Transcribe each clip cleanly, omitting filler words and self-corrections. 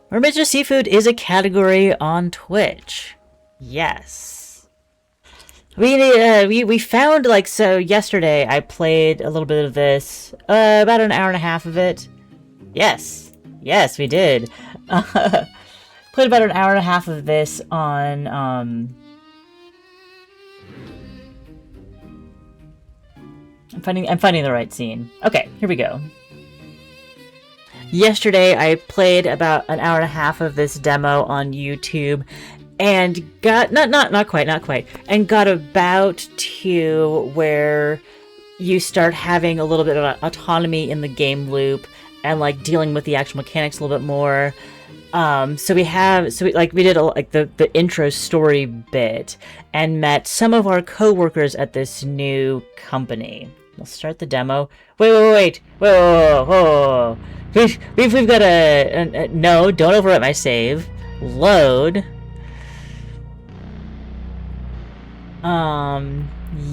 Mermaids Are Seafood is a category on Twitch. Yes. We found, like, so yesterday I played a little bit of this, about an hour and a half of it. Yes. Yes, we did. Played about an hour and a half of this on, I'm finding the right scene. Okay, here we go. Yesterday, I played about an hour and a half of this demo on YouTube, and got not quite, and got about to where you start having a little bit of autonomy in the game loop, and like dealing with the actual mechanics a little bit more. So we did the intro story bit, and met some of our coworkers at this new company. We'll start the demo. Wait. Whoa. We've got a no, don't overwrite my save. Load.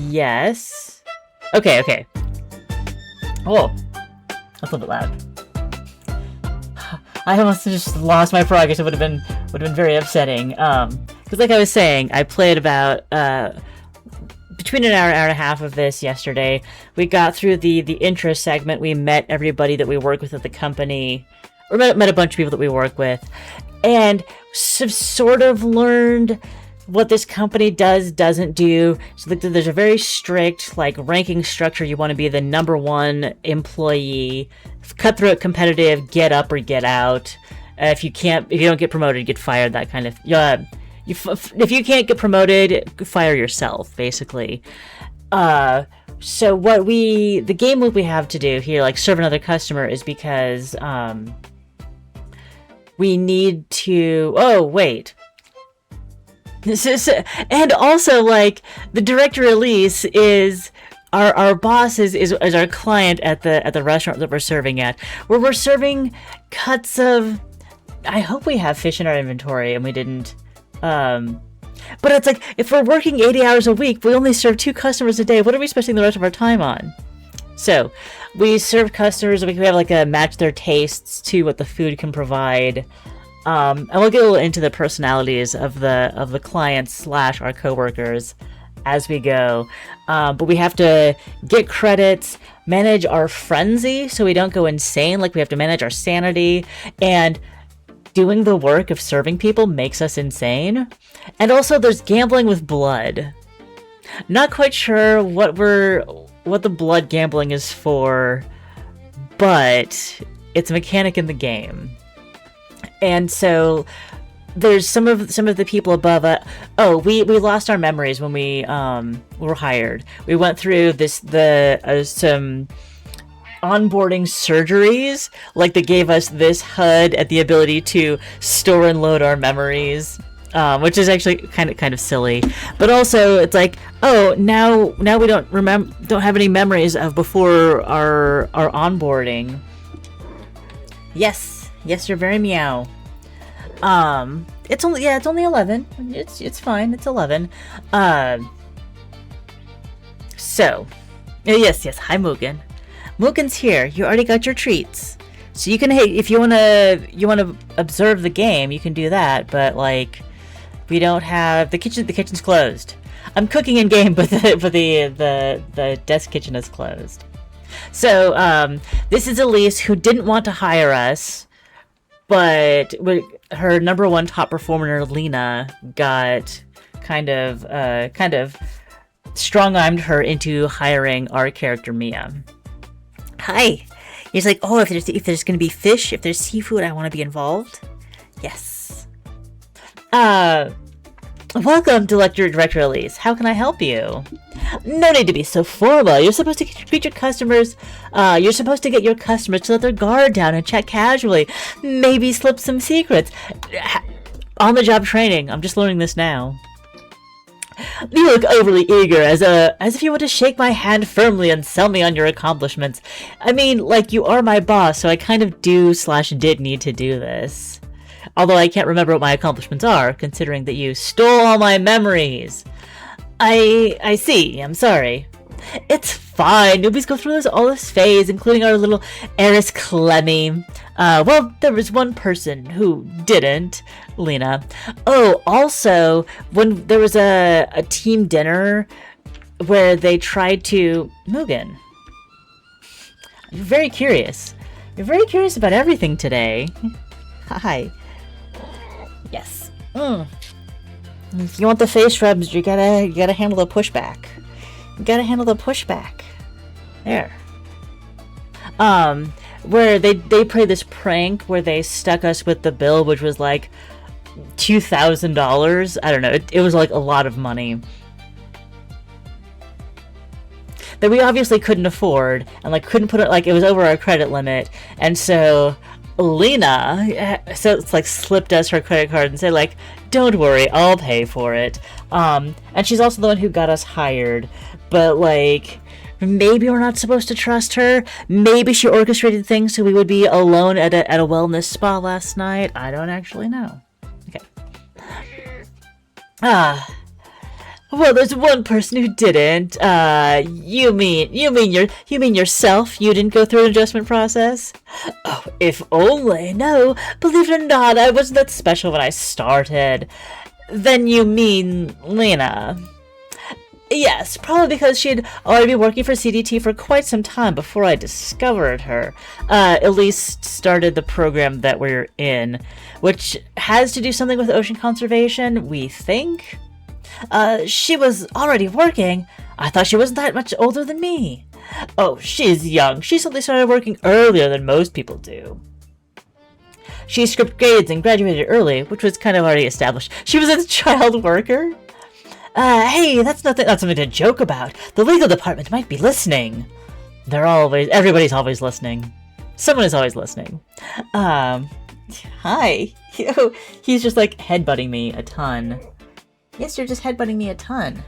Yes. Okay. Oh, that's a little bit loud. I almost just lost my progress. It would have been very upsetting. Because like I was saying, I played about between an hour and a half of this yesterday. We got through the intro segment. We met everybody that we work with at the company, or met a bunch of people that we work with, and sort of learned what this company doesn't do. So there's a very strict like ranking structure. You want to be the #1 employee, cutthroat, competitive, get up or get out. If you don't get promoted, you get fired. That kind of if you can't get promoted, fire yourself, basically. So the game loop we have to do here, like serve another customer, is because we need to. Oh wait. And also, like, the direct release is our boss is our client at the restaurant that we're serving at, where we're serving cuts of. I hope we have fish in our inventory, and we didn't. But it's like, if we're working 80 hours a week, we only serve 2 customers a day. What are we spending the rest of our time on? So we serve customers, and we have like a match their tastes to what the food can provide. And we'll get a little into the personalities of the clients / our coworkers as we go. But we have to get credits, manage our frenzy so we don't go insane. Like, we have to manage our sanity, and doing the work of serving people makes us insane. And also there's gambling with blood. Not quite sure what the blood gambling is for, but it's a mechanic in the game. And so there's some of the people above we lost our memories when we were hired. We went through some onboarding surgeries, like they gave us this HUD and the ability to store and load our memories, which is actually kind of silly. But also it's like, oh, now we don't have any memories of before our onboarding. Yes, you're very meow. It's only 11. It's fine. It's 11. So, yes. Hi, Mugen. Mugen's here. You already got your treats. So you can, hey, if you wanna observe the game, you can do that. But like, we don't have the kitchen. The kitchen's closed. I'm cooking in game, but the desk kitchen is closed. So this is Elise, who didn't want to hire us, but her #1 top performer, Lena, got kind of strong-armed her into hiring our character, Mia. Hi. He's like, oh, if there's gonna be fish, if there's seafood, I want to be involved. Yes. Welcome to Direct Release. How can I help you? No need to be so formal. You're supposed to treat your customers. You're supposed to get your customers to let their guard down and chat casually. Maybe slip some secrets. On-the-job training. I'm just learning this now. You look overly eager, as if you want to shake my hand firmly and sell me on your accomplishments. I mean, like, you are my boss, so I kind of did need to do this. Although I can't remember what my accomplishments are, considering that you stole all my memories. I see. I'm sorry. It's fine. Newbies go through all this phase, including our little heiress Clemmy. Well, there was one person who didn't, Lena. Oh, also, when there was a team dinner where they tried to... Mugen. You're very curious. You're very curious about everything today. Hi. Yes. If you want the face rubs, you gotta handle the pushback. You gotta handle the pushback. There. Where they played this prank where they stuck us with the bill, which was like $2,000. I don't know. It was like a lot of money that we obviously couldn't afford, and like couldn't put it, like it was over our credit limit, and so Lena it's like slipped us her credit card and said like, don't worry, I'll pay for it. And she's also the one who got us hired, but like maybe we're not supposed to trust her. Maybe she orchestrated things so we would be alone at a wellness spa last night. I don't actually know. Okay. Well, there's one person who didn't. You mean yourself? You didn't go through an adjustment process? Oh, if only. No, believe it or not, I wasn't that special when I started. Then you mean Lena? Yes, probably because she'd already been working for CDT for quite some time before I discovered her. At least started the program that we're in, which has to do something with ocean conservation, we think. She was already working. I thought she wasn't that much older than me. Oh, she's young. She suddenly started working earlier than most people do. She skipped grades and graduated early, which was kind of already established. She was a child worker? Hey, that's something to joke about. The legal department might be listening. Everybody's always listening. Someone is always listening. Hi. He's just like headbutting me a ton. Yes, you're just headbutting me a ton.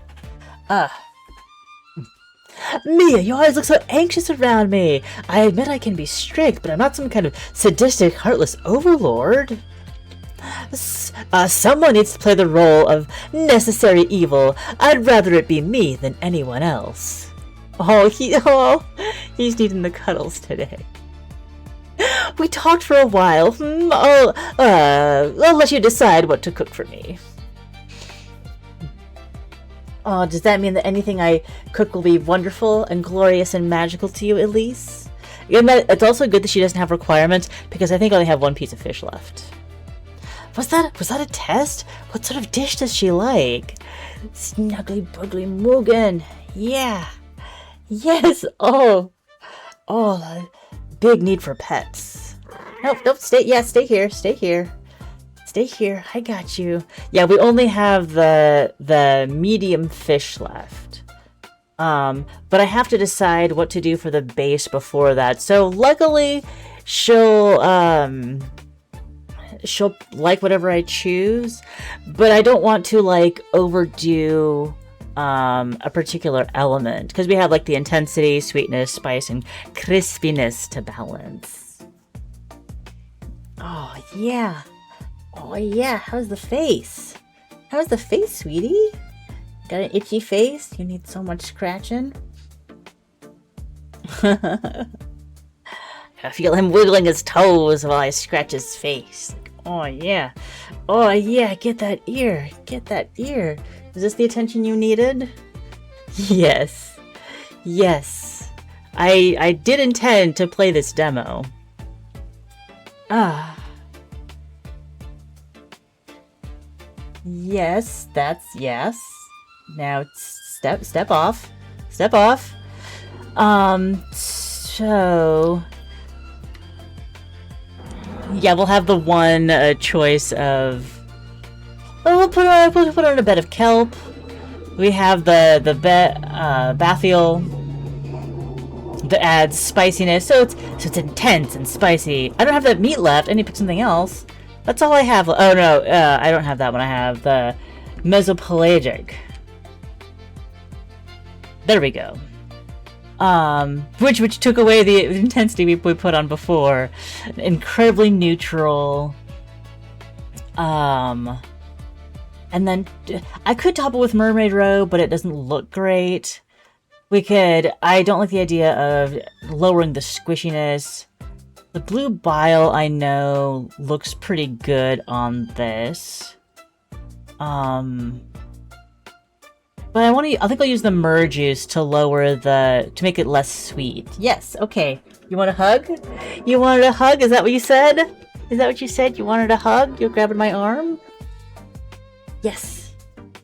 Mia, you always look so anxious around me. I admit I can be strict, but I'm not some kind of sadistic, heartless overlord. Someone needs to play the role of necessary evil. I'd rather it be me than anyone else. He's needing the cuddles today. We talked for a while. I'll let you decide what to cook for me. Oh, does that mean that anything I cook will be wonderful and glorious and magical to you, Elise? It's also good that she doesn't have requirements, because I think I only have one piece of fish left. Was that a test? What sort of dish does she like? Snuggly buggly Mugen. Yeah. Yes. Oh, big need for pets. Nope, stay here. Stay here. I got you. Yeah, we only have the medium fish left. But I have to decide what to do for the base before that. So luckily, she'll like whatever I choose, but I don't want to like overdo a particular element, because we have like the intensity, sweetness, spice, and crispiness to balance. Oh yeah. How's the face? How's the face, sweetie? Got an itchy face? You need so much scratching? I feel him wiggling his toes while I scratch his face. Oh yeah, get that ear. Is this the attention you needed? Yes. I did intend to play this demo. Yes, that's yes. Now step off. So yeah, we'll have the one choice of. Oh, we'll put on a bed of kelp. We have the bathyl that adds spiciness, so it's intense and spicy. I don't have that meat left. I need to pick something else. That's all I have. Oh no, I don't have that one. I have the mesopelagic. There we go. Which took away the intensity we put on before. Incredibly neutral. And then I could top it with Mermaid Roe, but it doesn't look great. We could... I don't like the idea of lowering the squishiness. The blue bile, I know, looks pretty good on this. But I think I'll use the mer juice to lower to make it less sweet. Yes, okay. You want a hug? You wanted a hug? Is that what you said? Is that what you said? You wanted a hug? You're grabbing my arm? Yes.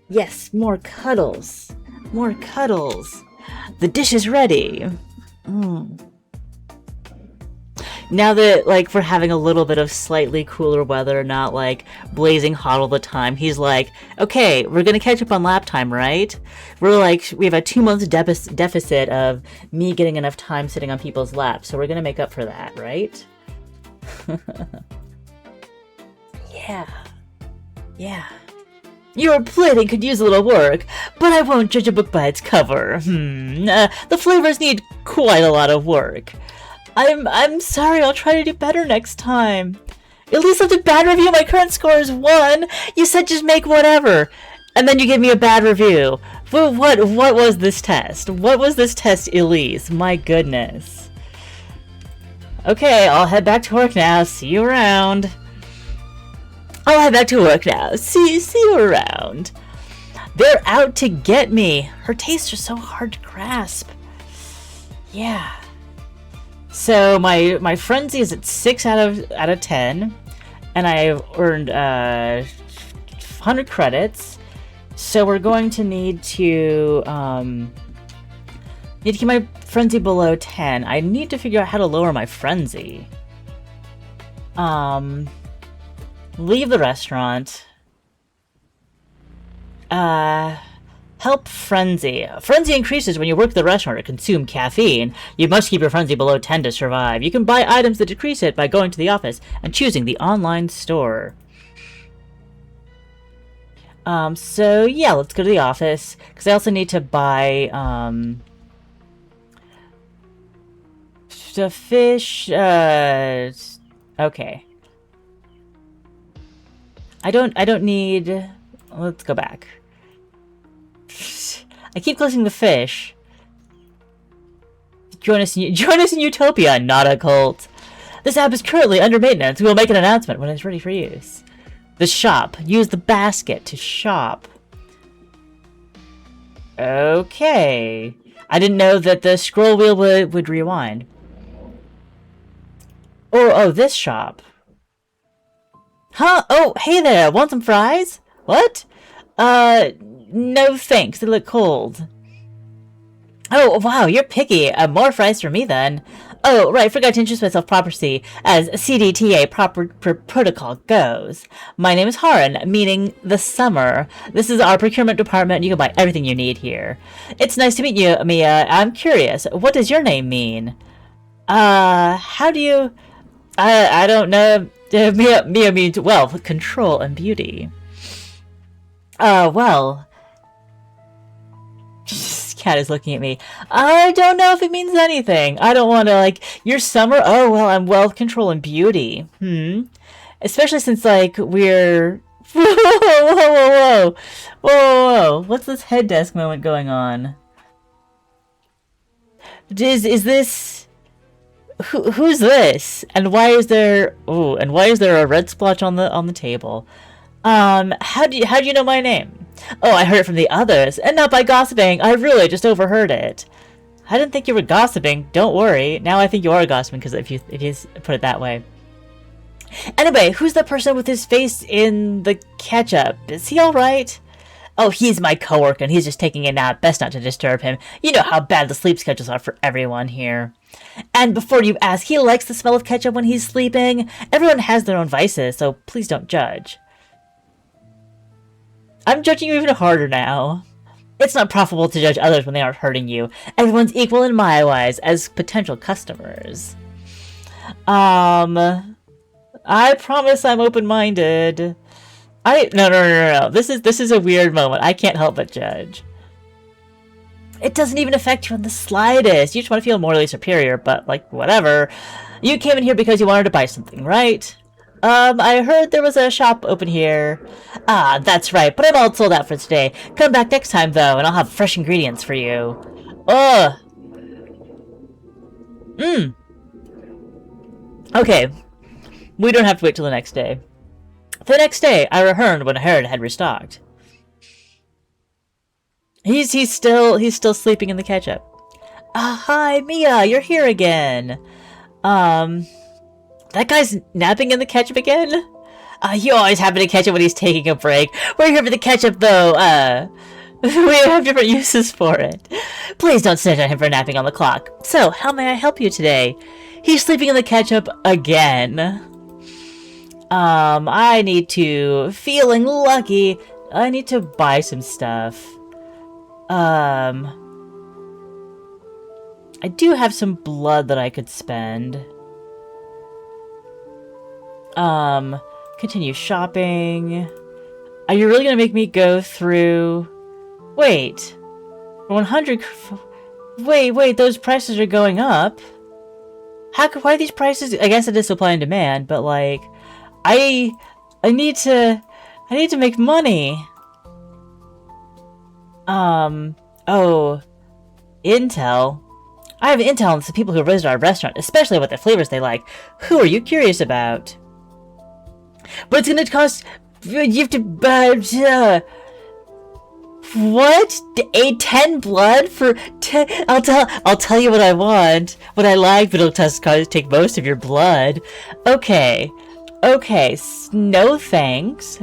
Yes, more cuddles. More cuddles. The dish is ready. Now that, like, we're having a little bit of slightly cooler weather, not, like, blazing hot all the time, he's like, okay, we're gonna catch up on lap time, right? We're like, we have a 2-month deficit of me getting enough time sitting on people's laps, so we're gonna make up for that, right? Yeah. Yeah. Your plating could use a little work, but I won't judge a book by its cover. The flavors need quite a lot of work. I'm sorry, I'll try to do better next time. At least left a bad review. My current score is 1. You said just make whatever. And then you gave me a bad review. What was this test? What was this test, Elise? My goodness. Okay, I'll head back to work now. See you around. I'll head back to work now. See you around. They're out to get me. Her tastes are so hard to grasp. Yeah. So my frenzy is at 6 out of 10, and I've earned 100 credits. So we're going to need to keep my frenzy below 10. I need to figure out how to lower my frenzy. Leave the restaurant. Help frenzy. Frenzy increases when you work the restaurant or consume caffeine. You must keep your frenzy below 10 to survive. You can buy items that decrease it by going to the office and choosing the online store. So yeah, let's go to the office, because I also need to buy, the fish, okay. I don't need, let's go back. I keep closing the fish. Join us in Utopia, not a cult. This app is currently under maintenance. We will make an announcement when it's ready for use. The shop. Use the basket to shop. Okay. I didn't know that the scroll wheel would rewind. Oh, this shop. Huh? Oh, hey there. Want some fries? What? No thanks. They look cold. Oh, wow, you're picky. More fries for me, then. Oh, right, forgot to introduce myself properly, as CDTA proper protocol goes. My name is Haran, meaning the summer. This is our procurement department. You can buy everything you need here. It's nice to meet you, Mia. I'm curious, what does your name mean? How do you... I don't know. Mia means wealth, control, and beauty. Well... Cat is looking at me. I don't know if it means anything. I don't want to, like, your summer? Oh, well, I'm wealth, control, and beauty. Especially since, like, we're... Whoa. What's this head desk moment going on? Is this... Who's this? And why is there... Ooh, and why is there a red splotch on the table? How do you know my name? Oh, I heard it from the others, and not by gossiping. I really just overheard it. I didn't think you were gossiping. Don't worry. Now I think you are gossiping, because if you put it that way. Anyway, who's the person with his face in the ketchup? Is he alright? Oh, he's my coworker, and he's just taking a nap. Best not to disturb him. You know how bad the sleep schedules are for everyone here. And before you ask, he likes the smell of ketchup when he's sleeping. Everyone has their own vices, so please don't judge. I'm judging you even harder now. It's not profitable to judge others when they aren't hurting you. Everyone's equal in my eyes as potential customers. I promise I'm open-minded. No. This is a weird moment. I can't help but judge. It doesn't even affect you in the slightest. You just want to feel morally superior, but, like, whatever. You came in here because you wanted to buy something, right? I heard there was a shop open here. Ah, that's right, but I'm all sold out for today. Come back next time, though, and I'll have fresh ingredients for you. Ugh. Mmm. Okay. We don't have to wait till the next day. The next day, I returned when Herod had restocked. He's still sleeping in the ketchup. Hi, Mia, you're here again. That guy's napping in the ketchup again? You always happen to catch it when he's taking a break. We're here for the ketchup, though. We have different uses for it. Please don't snitch on him for napping on the clock. So, how may I help you today? He's sleeping in the ketchup again. I need to... Feeling lucky. I need to buy some stuff. I do have some blood that I could spend. Continue shopping. Are you really gonna make me go through... Wait. 100... Wait, those prices are going up. Why are these prices... I guess it is supply and demand, but like... I need to make money. Oh. Intel. I have intel on some people who visit our restaurant, especially about the flavors they like. Who are you curious about? But it's gonna cost... You have to buy... What? 10 blood for 10? I'll tell you what I want, what I like, but it'll take most of your blood. Okay, no thanks.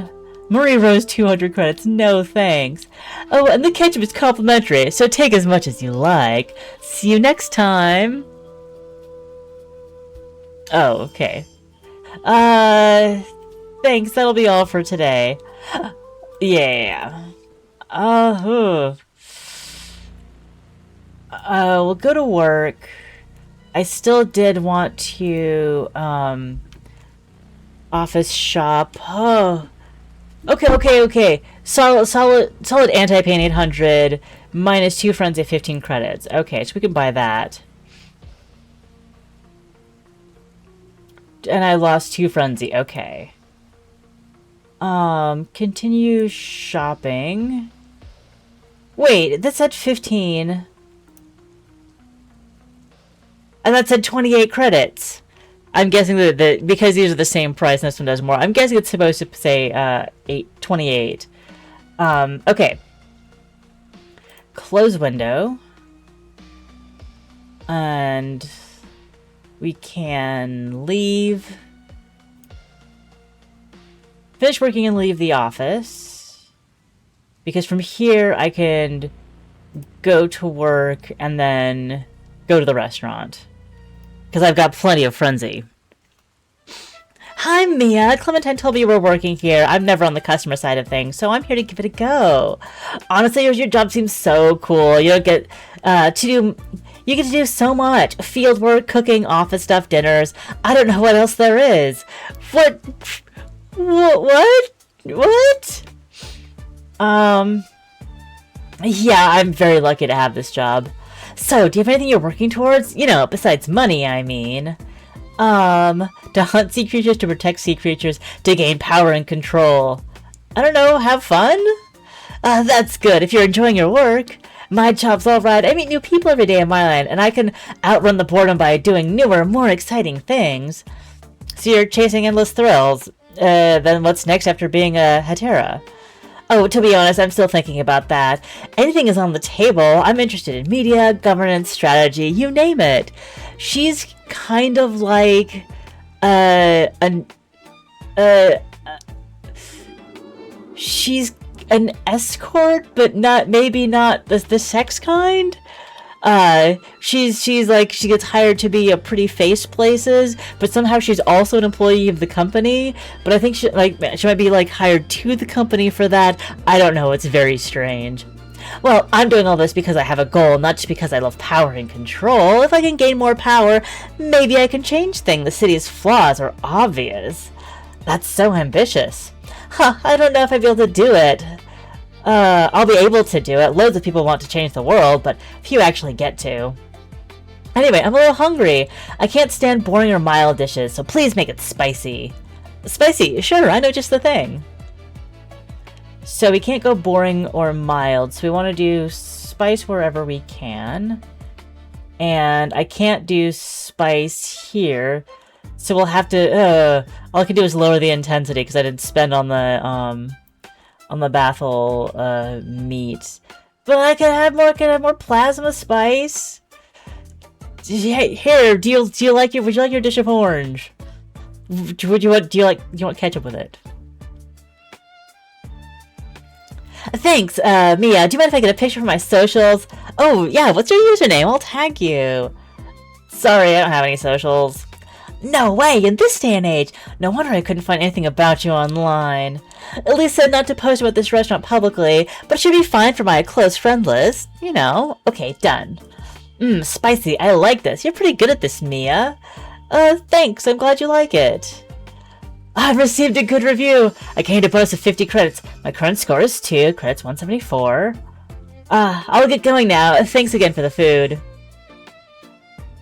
Marie Rose 200 credits, no thanks. Oh, and the ketchup is complimentary, so take as much as you like. See you next time. Oh, okay. Thanks, that'll be all for today. Yeah. We'll go to work. I still did want to, office shop. Oh. Okay. Solid anti-pain 800, minus 2 frenzy 15 credits. Okay, so we can buy that. And I lost 2 frenzy, okay. Continue shopping. Wait, that said 15. And that said 28 credits. I'm guessing that because these are the same price and this one does more, I'm guessing it's supposed to say 28. Okay. Close window. And we can leave. Finish working and leave the office. Because from here I can go to work and then go to the restaurant. Because I've got plenty of frenzy. Hi, Mia. Clementine told me you were working here. I'm never on the customer side of things, so I'm here to give it a go. Honestly, your job seems so cool. You get to do so much. Field work, cooking, office stuff, dinners. I don't know what else there is. What? Yeah, I'm very lucky to have this job. So, do you have anything you're working towards? You know, besides money, I mean. To hunt sea creatures, to protect sea creatures, to gain power and control. I don't know, have fun? That's good. If you're enjoying your work. My job's alright. I meet new people every day in my line, and I can outrun the boredom by doing newer, more exciting things. So you're chasing endless thrills. Then what's next after being a Hetera? Oh, to be honest, I'm still thinking about that. Anything is on the table. I'm interested in media, governance, strategy, you name it. She's kind of like, she's an escort, but maybe not the sex kind. She's like, she gets hired to be a pretty face places, but somehow she's also an employee of the company. But I think she might be like hired to the company for that. I don't know, it's very strange. Well, I'm doing all this because I have a goal, not just because I love power and control. If I can gain more power, maybe I can change things. The city's flaws are obvious. That's so ambitious. I don't know if I'd be able to do it. I'll be able to do it. Loads of people want to change the world, but few actually get to. Anyway, I'm a little hungry. I can't stand boring or mild dishes, so please make it spicy. Spicy? Sure, I know just the thing. So we can't go boring or mild, so we want to do spice wherever we can. And I can't do spice here. So we'll have to, all I can do is lower the intensity because I didn't spend on the Bathel, meat. But I could have more plasma spice. Here, do you like would you like your dish of orange? Do you want ketchup with it? Thanks, Mia. Do you mind if I get a picture for my socials? Oh, yeah, what's your username? I'll tag you. Sorry, I don't have any socials. No way, in this day and age. No wonder I couldn't find anything about you online. Elise said not to post about this restaurant publicly, but it should be fine for my close friend list. You know. Okay, done. Spicy. I like this. You're pretty good at this, Mia. Thanks. I'm glad you like it. I've received a good review. I came to bonus of 50 credits. My current score is 2, credits 174. I'll get going now. Thanks again for the food.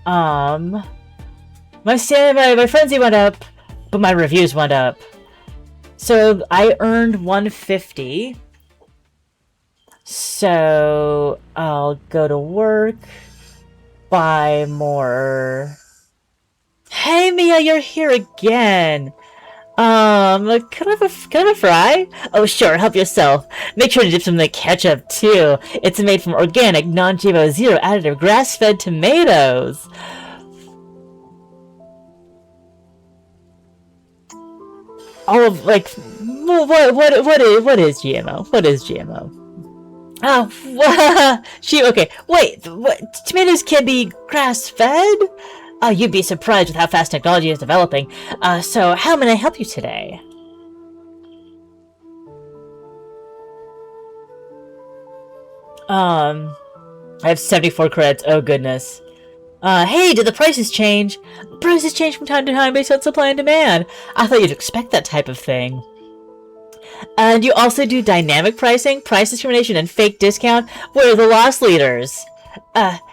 My frenzy went up, but my reviews went up. So I earned 150. So I'll go to work, buy more. Hey Mia, you're here again. Can I have a fry? Oh sure, help yourself. Make sure to dip some in the ketchup too. It's made from organic, non-GMO, zero additive, grass-fed tomatoes. All of what is GMO? What is GMO? Oh, okay. Wait, what? Tomatoes can be grass-fed? Oh, you'd be surprised with how fast technology is developing. So how may I help you today? I have 74 credits. Oh goodness. Hey, did the prices change? Prices change from time to time based on supply and demand. I thought you'd expect that type of thing. And you also do dynamic pricing, price discrimination, and fake discount? Where are the loss leaders?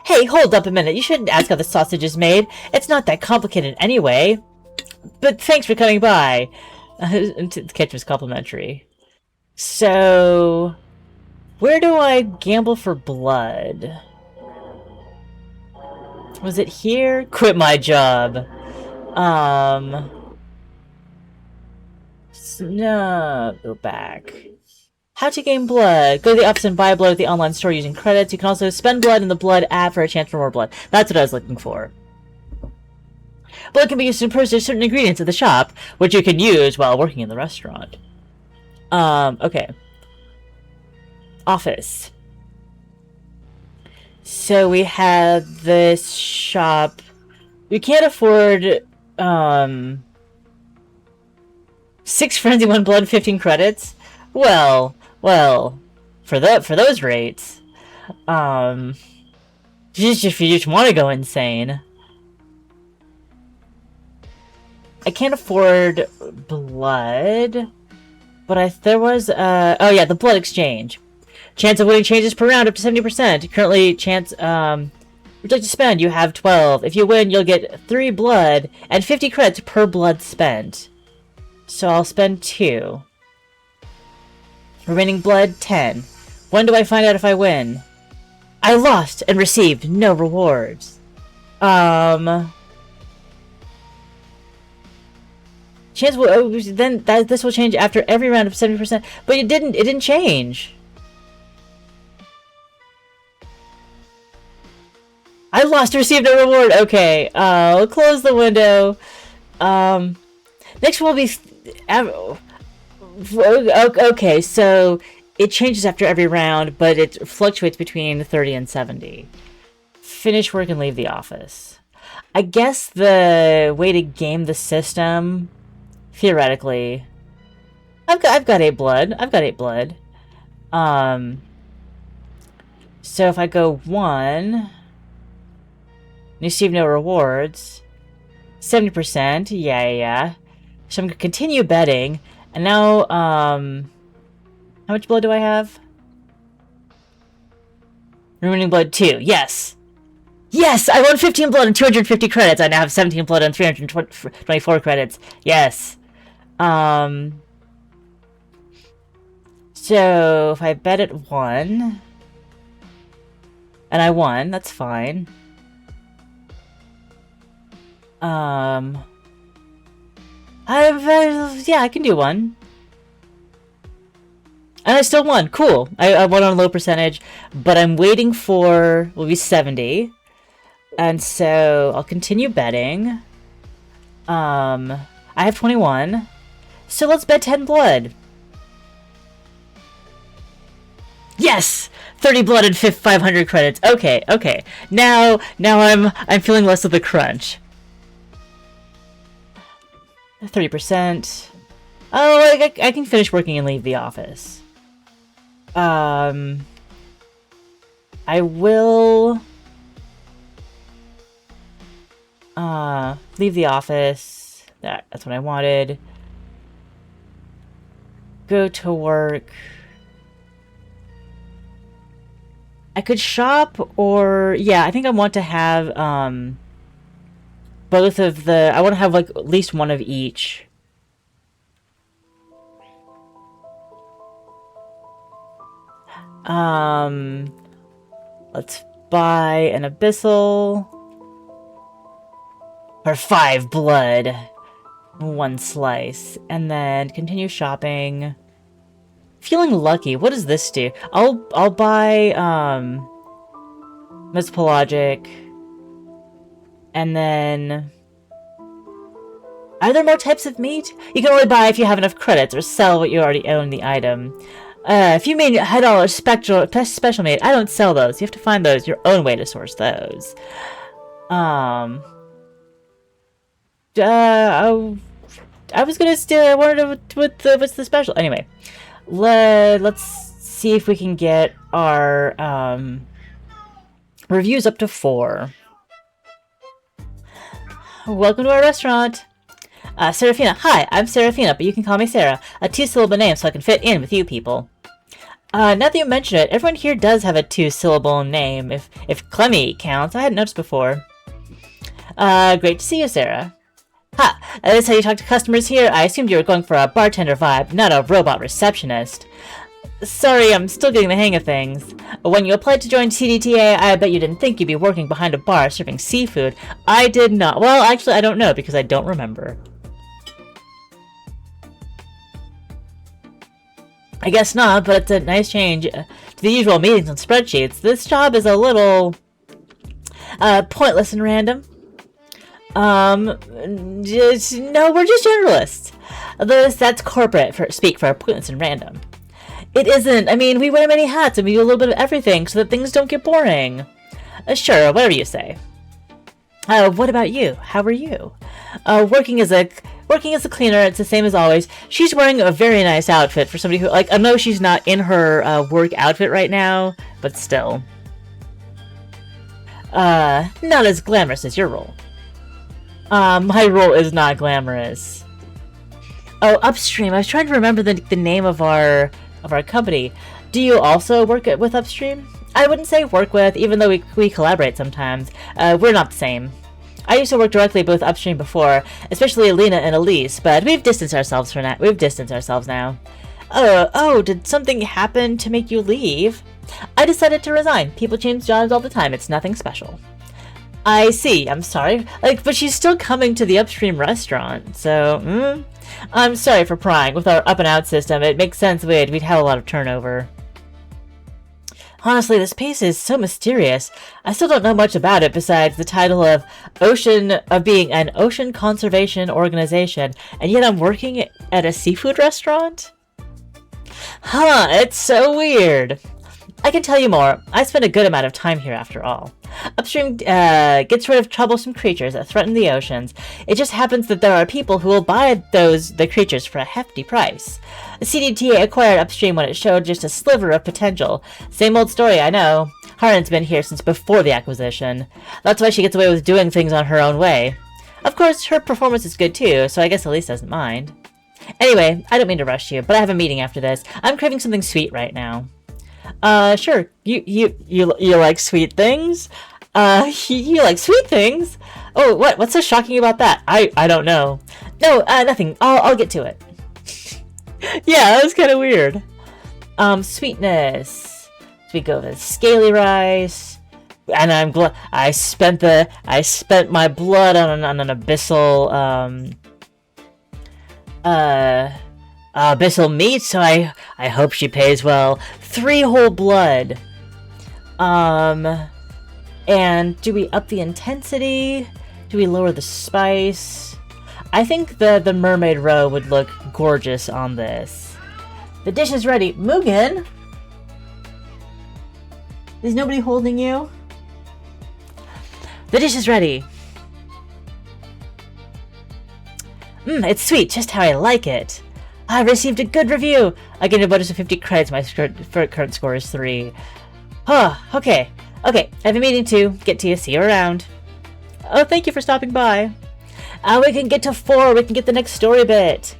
Hey, hold up a minute. You shouldn't ask how the sausage is made. It's not that complicated anyway. But thanks for coming by. The ketchup's complimentary. So, where do I gamble for blood? Was it here? Quit my job. No, go back. How to gain blood. Go to the office and buy blood at the online store using credits. You can also spend blood in the blood app for a chance for more blood. That's what I was looking for. Blood can be used to purchase certain ingredients at the shop, which you can use while working in the restaurant. Okay. Office. So we have this shop. We can't afford, 6 frenzy, 1 blood, 15 credits. Well, for those rates, if you just want to go insane. I can't afford blood, but there was, oh yeah, the blood exchange. Chance of winning changes per round up to 70%. Currently, chance, would you like to spend? You have 12. If you win, you'll get 3 blood and 50 credits per blood spent. So I'll spend 2. Remaining blood, 10. When do I find out if I win? I lost and received no rewards. Chance will, then this will change after every round of 70%. But it didn't change. I lost, received no reward. Okay, I'll close the window. Next one will be... Okay, so it changes after every round, but it fluctuates between 30 and 70. Finish work and leave the office. I guess the way to game the system, theoretically... I've got 8 blood. I've got 8 blood. So if I go 1... receive no rewards. 70%. Yeah. So I'm going to continue betting. And now, how much blood do I have? Remaining blood 2. Yes! Yes! I won 15 blood and 250 credits. I now have 17 blood and 324 credits. Yes. So, if I bet at 1... And I won. That's fine. Yeah, I can do one. And I still won. Cool. I won on a low percentage, but I'm waiting for, will be 70. And so I'll continue betting. I have 21. So let's bet 10 blood. Yes! 30 blood and 500 credits. Okay, okay. Now I'm feeling less of the crunch. 30%. Oh, I can finish working and leave the office. I will leave the office. That's what I wanted. Go to work. I could shop, or yeah, I think I want to have both of the, I want to have like at least one of each. Let's buy an abyssal for 5 blood, 1 slice, and then continue shopping. Feeling lucky. What does this do? I'll buy Pelagic, and then are there more types of meat? You can only buy if you have enough credits or sell what you already own the item. If you made $100 special meat, I don't sell those. You have to find those your own way to source those. I was gonna steal. I wanted to what's the special anyway. Let's see if we can get our reviews up to 4. Welcome to our restaurant. Serafina. Hi, I'm Serafina, but you can call me Sarah. A 2-syllable name so I can fit in with you people. Now that you mention it, everyone here does have a 2-syllable name. If Clemmy counts, I hadn't noticed before. Great to see you, Sarah. Ha! That's how you talk to customers here? I assumed you were going for a bartender vibe, not a robot receptionist. Sorry, I'm still getting the hang of things. When you applied to join CDTA, I bet you didn't think you'd be working behind a bar serving seafood. I did not. Well, actually, I don't know, because I don't remember. I guess not, but it's a nice change to the usual meetings and spreadsheets. This job is a little pointless and random. No, we're just generalists. That's corporate speak for pointless and random. It isn't. I mean, we wear many hats and we do a little bit of everything so that things don't get boring. Sure, whatever you say. What about you? How are you? Working as a cleaner, it's the same as always. She's wearing a very nice outfit for somebody who, like, I know she's not in her work outfit right now, but still. Not as glamorous as your role. My role is not glamorous. Oh, Upstream. I was trying to remember the name of our company. Do you also work with Upstream? I wouldn't say work with, even though we collaborate sometimes. We're not the same. I used to work directly with Upstream before, especially Alina and Elise, but we've distanced ourselves now. Oh, did something happen to make you leave? I decided to resign. People change jobs all the time. It's nothing special. I see. I'm sorry. But she's still coming to the Upstream restaurant, so, I'm sorry for prying. With our up-and-out system, it makes sense we'd have a lot of turnover. Honestly, this place is so mysterious. I still don't know much about it besides the title of being an ocean conservation organization, and yet I'm working at a seafood restaurant? Huh, it's so weird. I can tell you more. I spend a good amount of time here after all. Upstream gets rid of troublesome creatures that threaten the oceans. It just happens that there are people who will buy the creatures for a hefty price. The CDTA acquired Upstream when it showed just a sliver of potential. Same old story, I know. Harlan's been here since before the acquisition. That's why she gets away with doing things on her own way. Of course, her performance is good too, so I guess Elise doesn't mind. Anyway, I don't mean to rush you, but I have a meeting after this. I'm craving something sweet right now. Sure. You like sweet things? You like sweet things? Oh, what's so shocking about that? I don't know. No, nothing. I'll get to it. Yeah, that was kind of weird. Sweetness. So we go with scaly rice, And I'm glad I spent my blood on an abyssal abyssal meat, so I hope she pays well. 3 whole blood. And do we up the intensity? Do we lower the spice? I think the mermaid roe would look gorgeous on this. The dish is ready. Mugen? Is nobody holding you? The dish is ready. It's sweet, just how I like it. I received a good review. I get a bonus of 50 credits. My current score is 3. Huh, okay. Okay, I've been meaning to get to you. See you around. Oh, thank you for stopping by. We can get to 4. We can get the next story bit.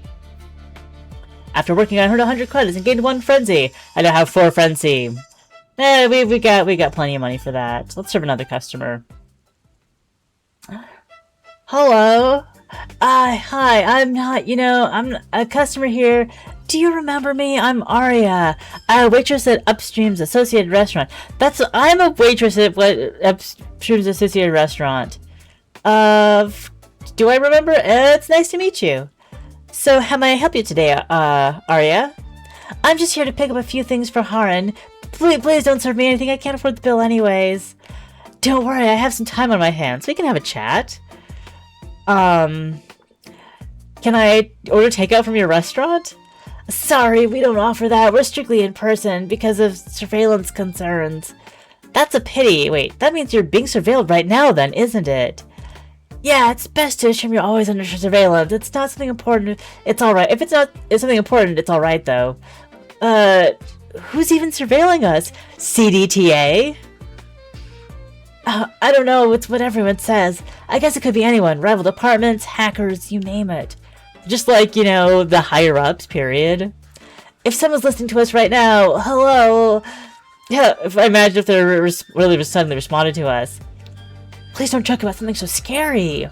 After working, I earned 100 credits and gained 1 frenzy. I now have 4 frenzy. We got plenty of money for that. Let's serve another customer. Hello. Hi. I'm a customer here. Do you remember me? I'm Aria, a waitress at Upstream's Associated Restaurant. I'm a waitress at Upstream's Associated Restaurant. Do I remember? It's nice to meet you. So, how may I help you today, Aria? I'm just here to pick up a few things for Haran. Please don't serve me anything. I can't afford the bill anyways. Don't worry, I have some time on my hands. We can have a chat. Can I order takeout from your restaurant? Sorry, we don't offer that. We're strictly in person because of surveillance concerns. That's a pity. Wait, that means you're being surveilled right now then, isn't it? Yeah, it's best to assume you're always under surveillance. It's not something important. It's alright. If it's something important, it's alright though. Who's even surveilling us? CDTA? I don't know. It's what everyone says. I guess it could be anyone. Rival departments, hackers, you name it. Just like, the higher-ups, period. If someone's listening to us right now, hello. Yeah, I imagine if they're really suddenly responded to us. Please don't joke about something so scary.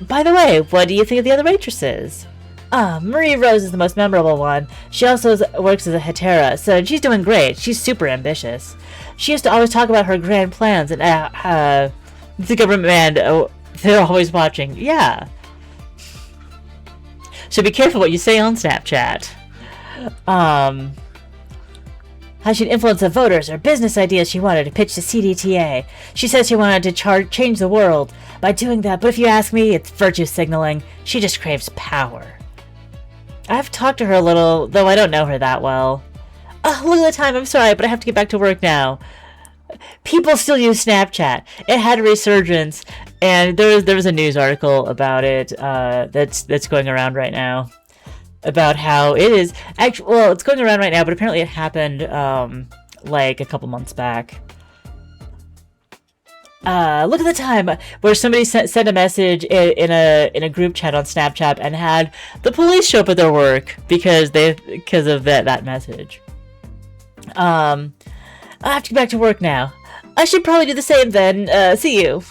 By the way, what do you think of the other waitresses? Marie Rose is the most memorable one. She also works as a hetera, so she's doing great. She's super ambitious. She used to always talk about her grand plans, and the government man, they're always watching. Yeah. So be careful what you say on Snapchat. How she'd influence the voters or business ideas she wanted to pitch to CDTA. She says she wanted to change the world by doing that, but if you ask me, it's virtue signaling. She just craves power. I've talked to her a little, though I don't know her that well. Look at the time, I'm sorry, but I have to get back to work now. People still use Snapchat. It had a resurgence, and there was a news article about it that's going around right now. About how it is actually, well, it's going around right now, but apparently it happened like a couple months back. Look at the time where somebody sent a message in a group chat on Snapchat and had the police show up at their work because of that message. I have to get back to work now. I should probably do the same then. See you.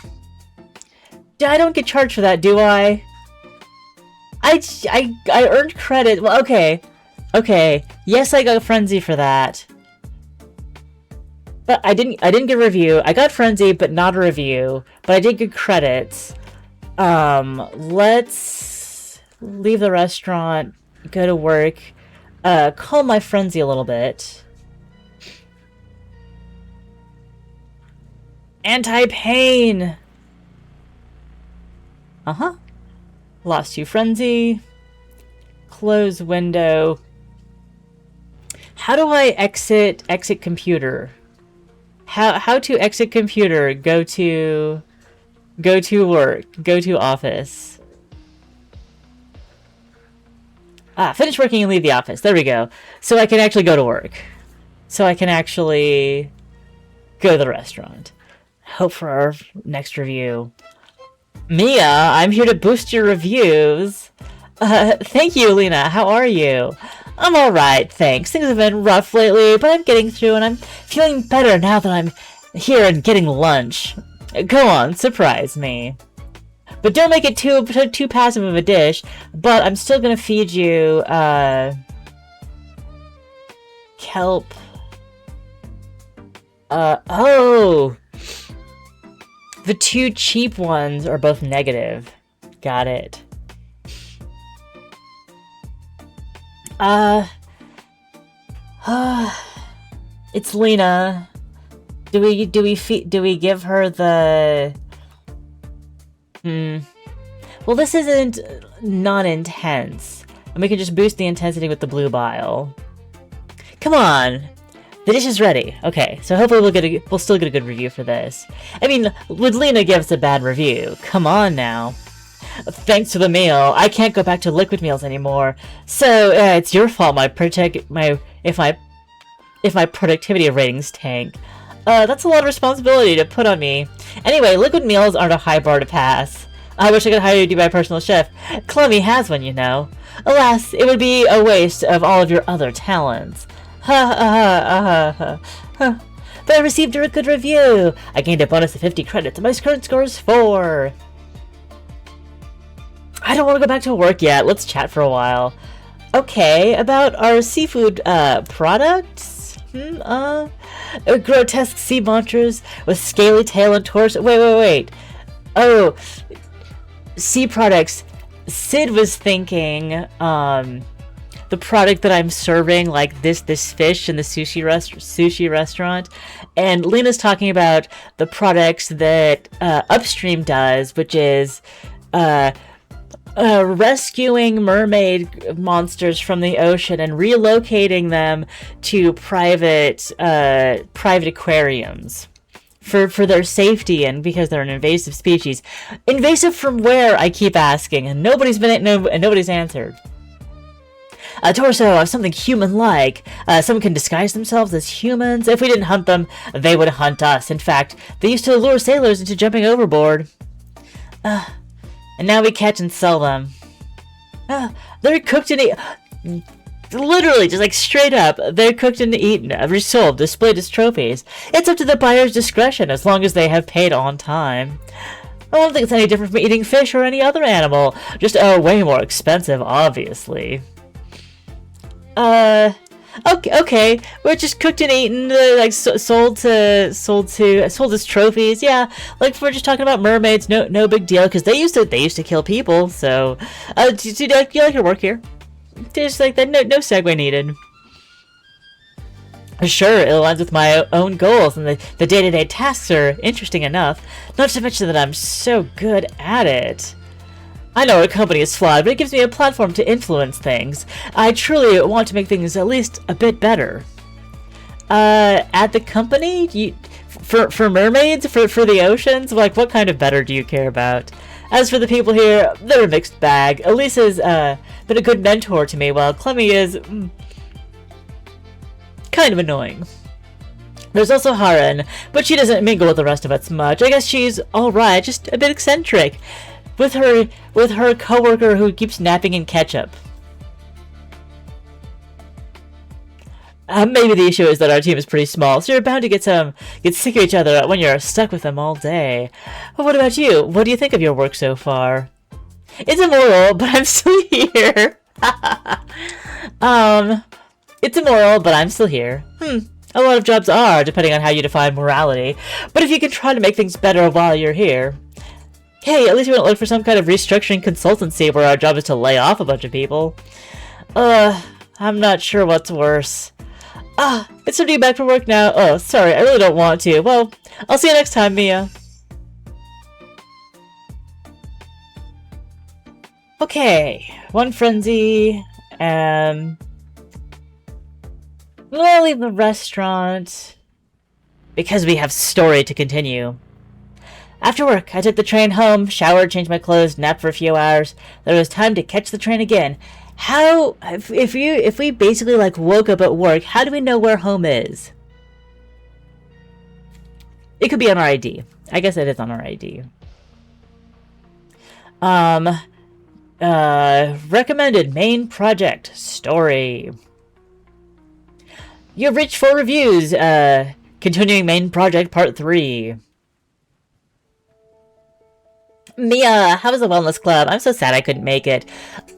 I don't get charged for that, do I? I earned credit. Well, okay. Yes, I got a frenzy for that. But I didn't get a review. I got frenzy, but not a review. But I did get credits. Let's leave the restaurant, go to work, calm my frenzy a little bit. Anti-pain! Lost 2 frenzy. Close window. How do I exit computer? How to exit computer? Go to work. Go to office. Finish working and leave the office. There we go. So I can actually go to work. So I can actually go to the restaurant. Hope for our next review. Mia, I'm here to boost your reviews. Thank you, Lena. How are you? I'm alright, thanks. Things have been rough lately, but I'm getting through and I'm feeling better now that I'm here and getting lunch. Go on, surprise me. But don't make it too passive of a dish, but I'm still gonna feed you, kelp. Oh! The two cheap ones are both negative. Got it. It's Lena. Do we give her the... Well, this isn't non-intense. And we can just boost the intensity with the blue bile. Come on! The dish is ready. Okay, so hopefully we'll still get a good review for this. I mean, would Lena give us a bad review? Come on now. Thanks for the meal. I can't go back to liquid meals anymore. So, it's your fault if my productivity ratings tank. That's a lot of responsibility to put on me. Anyway, liquid meals aren't a high bar to pass. I wish I could hire you to be my personal chef. Chloe has one, you know. Alas, it would be a waste of all of your other talents. Ha ha ha ha ha. But I received a good review. I gained a bonus of 50 credits, and my current score is 4. I don't want to go back to work yet. Let's chat for a while. Okay, about our seafood products? Grotesque sea monsters with scaly tail and torso. Wait. Oh, sea products. Sid was thinking, the product that I'm serving, like this fish in the sushi restaurant, and Lena's talking about the products that Upstream does, which is rescuing mermaid monsters from the ocean and relocating them to private aquariums for their safety and because they're an invasive species. Invasive from where? I keep asking, and nobody's answered. A torso of something human-like. Some can disguise themselves as humans. If we didn't hunt them, they would hunt us. In fact, they used to lure sailors into jumping overboard. And now we catch and sell them. They're cooked and eaten. Literally, just like straight up, they're cooked and eaten, resold, displayed as trophies. It's up to the buyer's discretion as long as they have paid on time. I don't think it's any different from eating fish or any other animal. Just way more expensive, obviously. Okay, we're just cooked and eaten, like sold as trophies. Yeah, like we're just talking about mermaids. No big deal, because they used to kill people. So, do you like your work here? Just like that, no segue needed. Sure, it aligns with my own goals, and the day-to-day tasks are interesting enough. Not to mention that I'm so good at it. I know our company is flawed, but it gives me a platform to influence things. I truly want to make things at least a bit better. At the company? For mermaids? For the oceans? Like, what kind of better do you care about? As for the people here, they're a mixed bag. Elisa's been a good mentor to me, while Clemmy is kind of annoying. There's also Haran, but she doesn't mingle with the rest of us much. I guess she's alright, just a bit eccentric. With her coworker who keeps napping in ketchup. Maybe the issue is that our team is pretty small, so you're bound to get sick of each other when you're stuck with them all day. But what about you? What do you think of your work so far? It's immoral, but I'm still here. It's immoral, but I'm still here. A lot of jobs are, depending on how you define morality. But if you can try to make things better while you're here. Hey, at least we don't look for some kind of restructuring consultancy where our job is to lay off a bunch of people. I'm not sure what's worse. It's time to get back to work now. Oh, sorry, I really don't want to. Well, I'll see you next time, Mia. Okay, one frenzy, we'll leave the restaurant because we have story to continue. After work, I took the train home, showered, changed my clothes, napped for a few hours. Then it was time to catch the train again. How, if we basically like woke up at work, how do we know where home is? It could be on our ID. I guess it is on our ID. Recommended main project story. You've reached 4 reviews. Continuing main project part 3. Mia, how was the wellness club? I'm so sad I couldn't make it.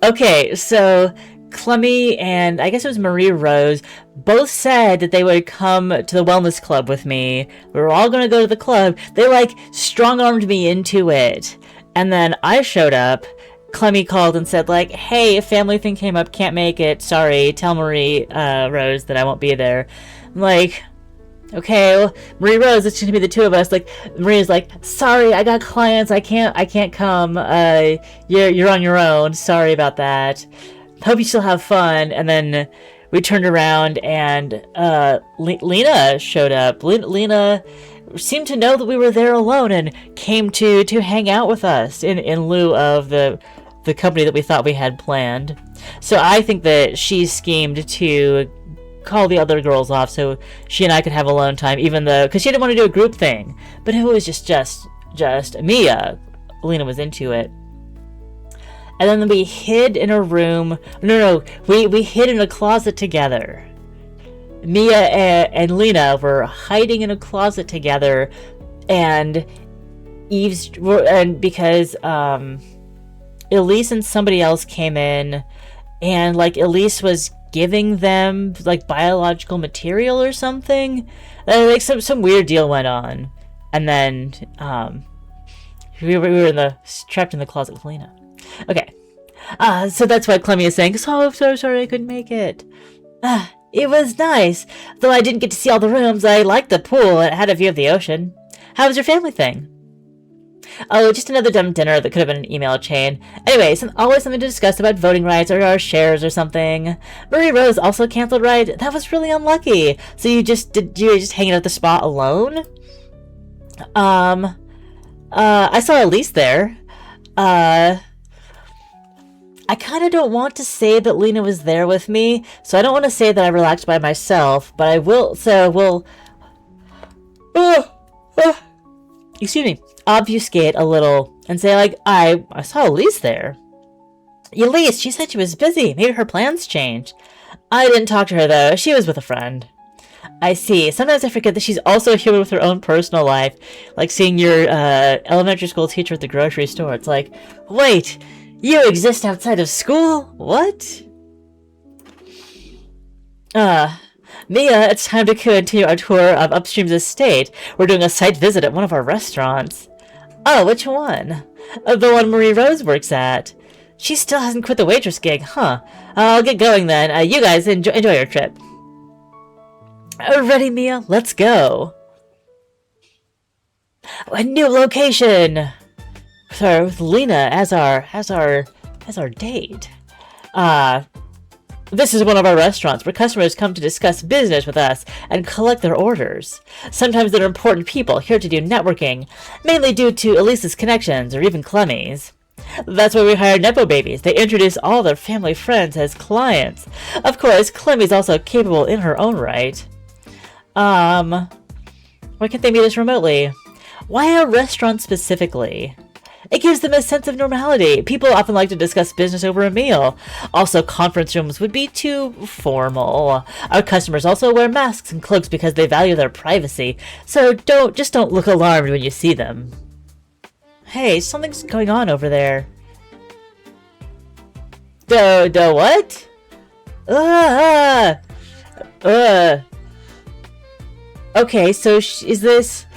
Okay, so Clemmy and I guess it was Marie Rose both said that they would come to the wellness club with me. We were all going to go to the club. They like strong-armed me into it. And then I showed up. Clemmy called and said like, hey, a family thing came up, can't make it. Sorry, tell Marie Rose that I won't be there. I'm like, okay, well, Marie Rose, it's gonna be the two of us. Like, Marie's like, sorry, I got clients, I can't come. You're on your own. Sorry about that. Hope you still have fun. And then we turned around and Lena showed up. Lena seemed to know that we were there alone and came to hang out with us in lieu of the company that we thought we had planned. So I think that she schemed to call the other girls off so she and I could have alone time, even though, because she didn't want to do a group thing. But if it was just Mia, Lena was into it. And then we hid in a room. No, we hid in a closet together. Mia and Lena were hiding in a closet together, and because Elise and somebody else came in, and like Elise was giving them like biological material or something. Like some weird deal went on, and then we were trapped in the closet with Lena. Okay, so that's why Clemmy is saying, "Oh, I'm so sorry I couldn't make it." It was nice, though I didn't get to see all the rooms. I liked the pool. It had a view of the ocean. How was your family thing? Oh, just another dumb dinner that could have been an email chain. Anyways, always something to discuss about voting rights or our shares or something. Marie Rose also canceled, right? That was really unlucky. So you were just hanging out at the spot alone? I saw Elise there. I kind of don't want to say that Lena was there with me, so I don't want to say that I relaxed by myself, but I will, so we'll... excuse me. Obfuscate a little and say like, I saw Elise there. Elise, she said she was busy. Maybe her plans changed. I didn't talk to her though. She was with a friend. I see. Sometimes I forget that she's also a human with her own personal life. Like seeing your elementary school teacher at the grocery store. It's like, wait, you exist outside of school? What? Mia, it's time to continue our tour of Upstream's estate. We're doing a site visit at one of our restaurants. Oh, which one? The one Marie Rose works at. She still hasn't quit the waitress gig, huh? I'll get going then. You guys enjoy your trip. Ready, Mia? Let's go. A new location. Sorry, with Lena as our date. This is one of our restaurants where customers come to discuss business with us and collect their orders. Sometimes they're important people here to do networking, mainly due to Elise's connections or even Clemmy's. That's why we hired Nepo babies. They introduce all their family friends as clients. Of course, Clemmy's also capable in her own right. Why can't they meet us remotely? Why a restaurant specifically? It gives them a sense of normality. People often like to discuss business over a meal. Also, conference rooms would be too formal. Our customers also wear masks and cloaks because they value their privacy. So just don't look alarmed when you see them. Hey, something's going on over there. The what? Okay, so is this...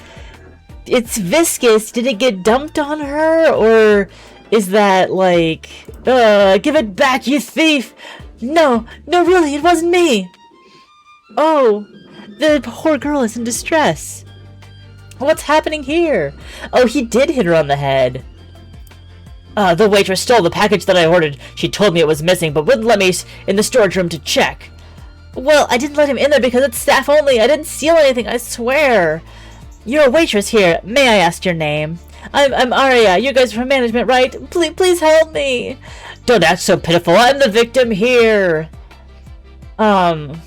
It's viscous. Did it get dumped on her? Or is that like... give it back, you thief! No, really, it wasn't me! Oh, the poor girl is in distress. What's happening here? Oh, he did hit her on the head. The waitress stole the package that I ordered. She told me it was missing, but wouldn't let me in the storage room to check. Well, I didn't let him in there because it's staff only. I didn't steal anything, I swear. You're a waitress here. May I ask your name? I'm Aria. You guys are from management, right? Please help me. Don't act so pitiful. I'm the victim here. You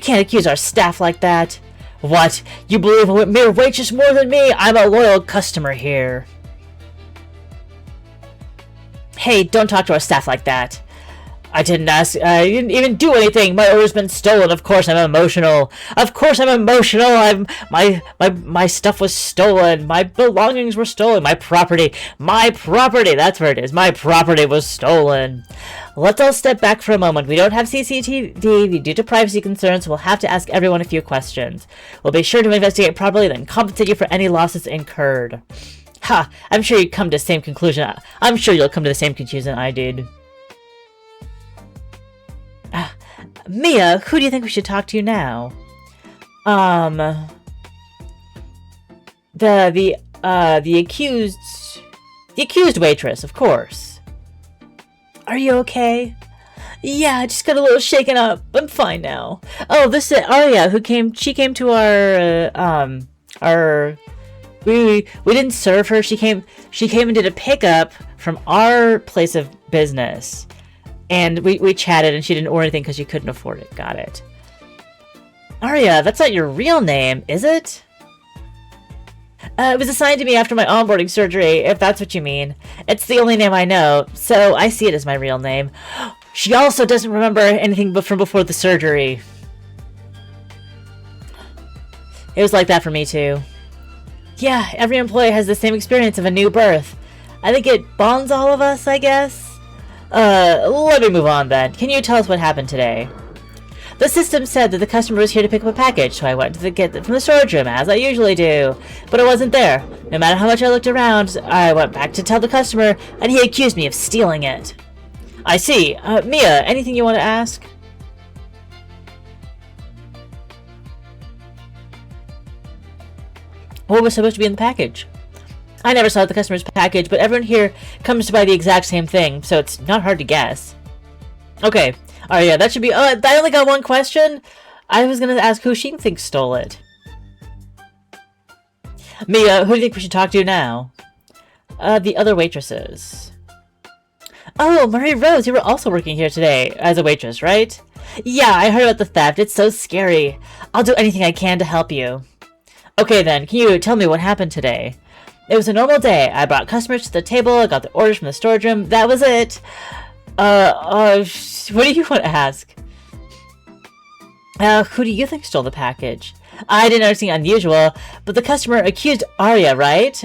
can't accuse our staff like that. What? You believe a mere waitress more than me? I'm a loyal customer here. Hey, don't talk to our staff like that. I didn't ask. I didn't even do anything. My order's been stolen. Of course, I'm emotional. Of course, I'm emotional. My stuff was stolen. My belongings were stolen. My property. That's where it is. My property was stolen. Let's all step back for a moment. We don't have CCTV due to privacy concerns, so we'll have to ask everyone a few questions. We'll be sure to investigate properly, then compensate you for any losses incurred. Ha! I'm sure you'll come to the same conclusion. I'm sure you'll come to the same conclusion I did. Mia, who do you think we should talk to now? The accused waitress, of course. Are you okay? Yeah, I just got a little shaken up. I'm fine now. Oh, this is Arya, she came to we didn't serve her. She came and did a pickup from our place of business. And we chatted, and she didn't order anything because she couldn't afford it. Got it. Arya, that's not your real name, is it? It was assigned to me after my onboarding surgery, if that's what you mean. It's the only name I know, so I see it as my real name. She also doesn't remember anything from before the surgery. It was like that for me, too. Yeah, every employee has the same experience of a new birth. I think it bonds all of us, I guess. Let me move on then. Can you tell us what happened today? The system said that the customer was here to pick up a package, so I went to get it from the storage room, as I usually do. But it wasn't there. No matter how much I looked around, I went back to tell the customer, and he accused me of stealing it. I see. Mia, anything you want to ask? What was supposed to be in the package? I never saw the customer's package, but everyone here comes to buy the exact same thing, so it's not hard to guess. Okay. Oh yeah, that should be... Oh, I only got one question? I was gonna ask who she thinks stole it. Mia, who do you think we should talk to now? The other waitresses. Oh, Marie Rose, you were also working here today as a waitress, right? Yeah, I heard about the theft. It's so scary. I'll do anything I can to help you. Okay then, can you tell me what happened today? It was a normal day. I brought customers to the table, I got the orders from the storage room. That was it. What do you want to ask? Who do you think stole the package? I didn't notice anything unusual, but the customer accused Arya, right?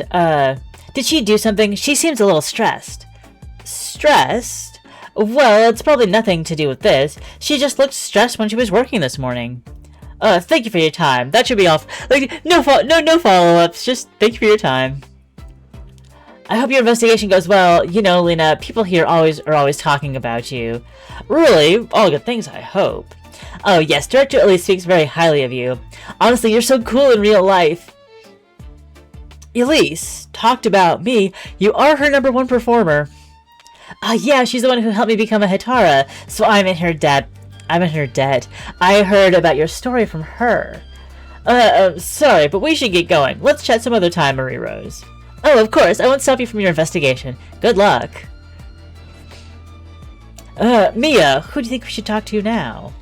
Did she do something? She seems a little stressed. Stressed? Well, it's probably nothing to do with this. She just looked stressed when she was working this morning. Thank you for your time. That should be all. Like, no follow-ups. Just thank you for your time. I hope your investigation goes well. You know, Lena, people here are always talking about you. Really? All good things, I hope. Oh, yes, Director Elise speaks very highly of you. Honestly, you're so cool in real life. Elise talked about me. You are her #1 performer. Yeah, she's the one who helped me become a Hitara, so I'm in her debt. I heard about your story from her. Sorry, but we should get going. Let's chat some other time, Marie Rose. Oh, of course, I won't stop you from your investigation. Good luck. Mia, who do you think we should talk to now?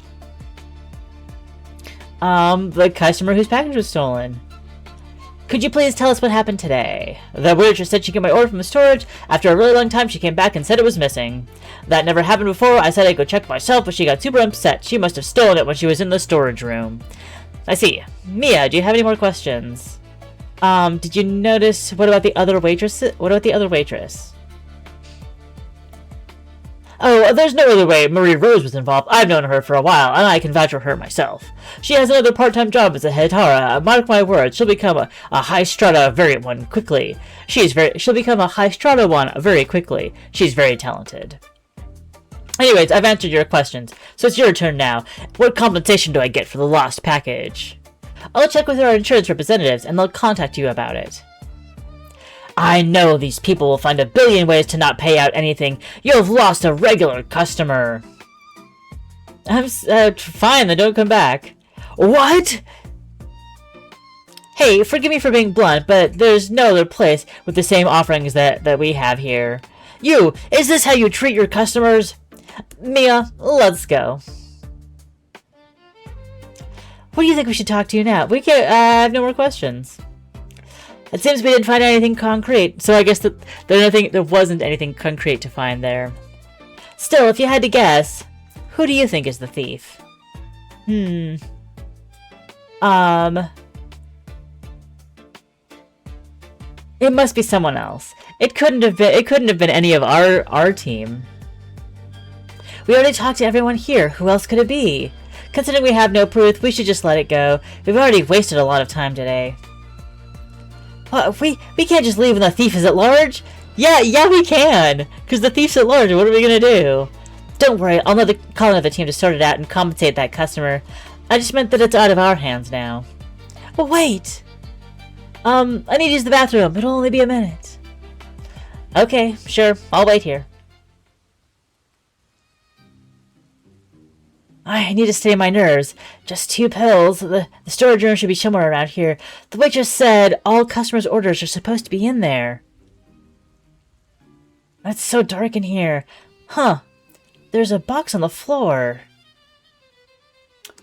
The customer whose package was stolen. Could you please tell us what happened today? The waitress said she got my order from the storage. After a really long time, she came back and said it was missing. That never happened before. I said I'd go check myself, but she got super upset. She must have stolen it when she was in the storage room. I see. Mia, do you have any more questions? Did you notice... What about the other waitress? Oh, there's no other way Marie Rose was involved. I've known her for a while, and I can vouch for her myself. She has another part-time job as a Hitara. Mark my words, she'll become a high strata one quickly. She'll become a high strata one very quickly. She's very talented. Anyways, I've answered your questions, so it's your turn now. What compensation do I get for the lost package? I'll check with our insurance representatives, and they'll contact you about it. I know these people will find a billion ways to not pay out anything. You've lost a regular customer. I'm fine, then don't come back. What? Hey, forgive me for being blunt, but there's no other place with the same offerings that we have here. Is this how you treat your customers? Mia, let's go. What do you think we should talk to you now? I have no more questions. It seems we didn't find anything concrete, so I guess there wasn't anything concrete to find there. Still, if you had to guess, who do you think is the thief? It must be someone else. It couldn't have been any of our team. We already talked to everyone here. Who else could it be? Considering we have no proof, we should just let it go. We've already wasted a lot of time today. What, we can't just leave when the thief is at large? Yeah, we can! Because the thief's at large, what are we gonna do? Don't worry, I'll call another team to sort it out and compensate that customer. I just meant that it's out of our hands now. Well, wait! I need to use the bathroom. It'll only be a minute. Okay, sure. I'll wait here. I need to stay my nerves. Just 2 pills. The storage room should be somewhere around here. The waitress said all customers' orders are supposed to be in there. It's so dark in here. Huh. There's a box on the floor.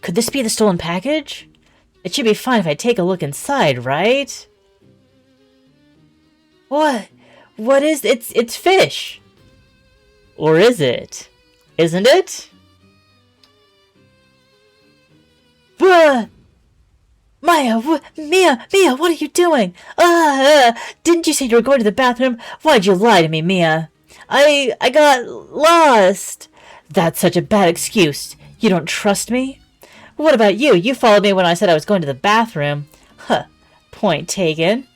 Could this be the stolen package? It should be fine if I take a look inside, right? What? What is it? It's fish. Or is it? Isn't it? Mia, what are you doing? Didn't you say you were going to the bathroom? Why'd you lie to me, Mia? I got lost. That's such a bad excuse. You don't trust me? What about you? You followed me when I said I was going to the bathroom. Huh. Point taken.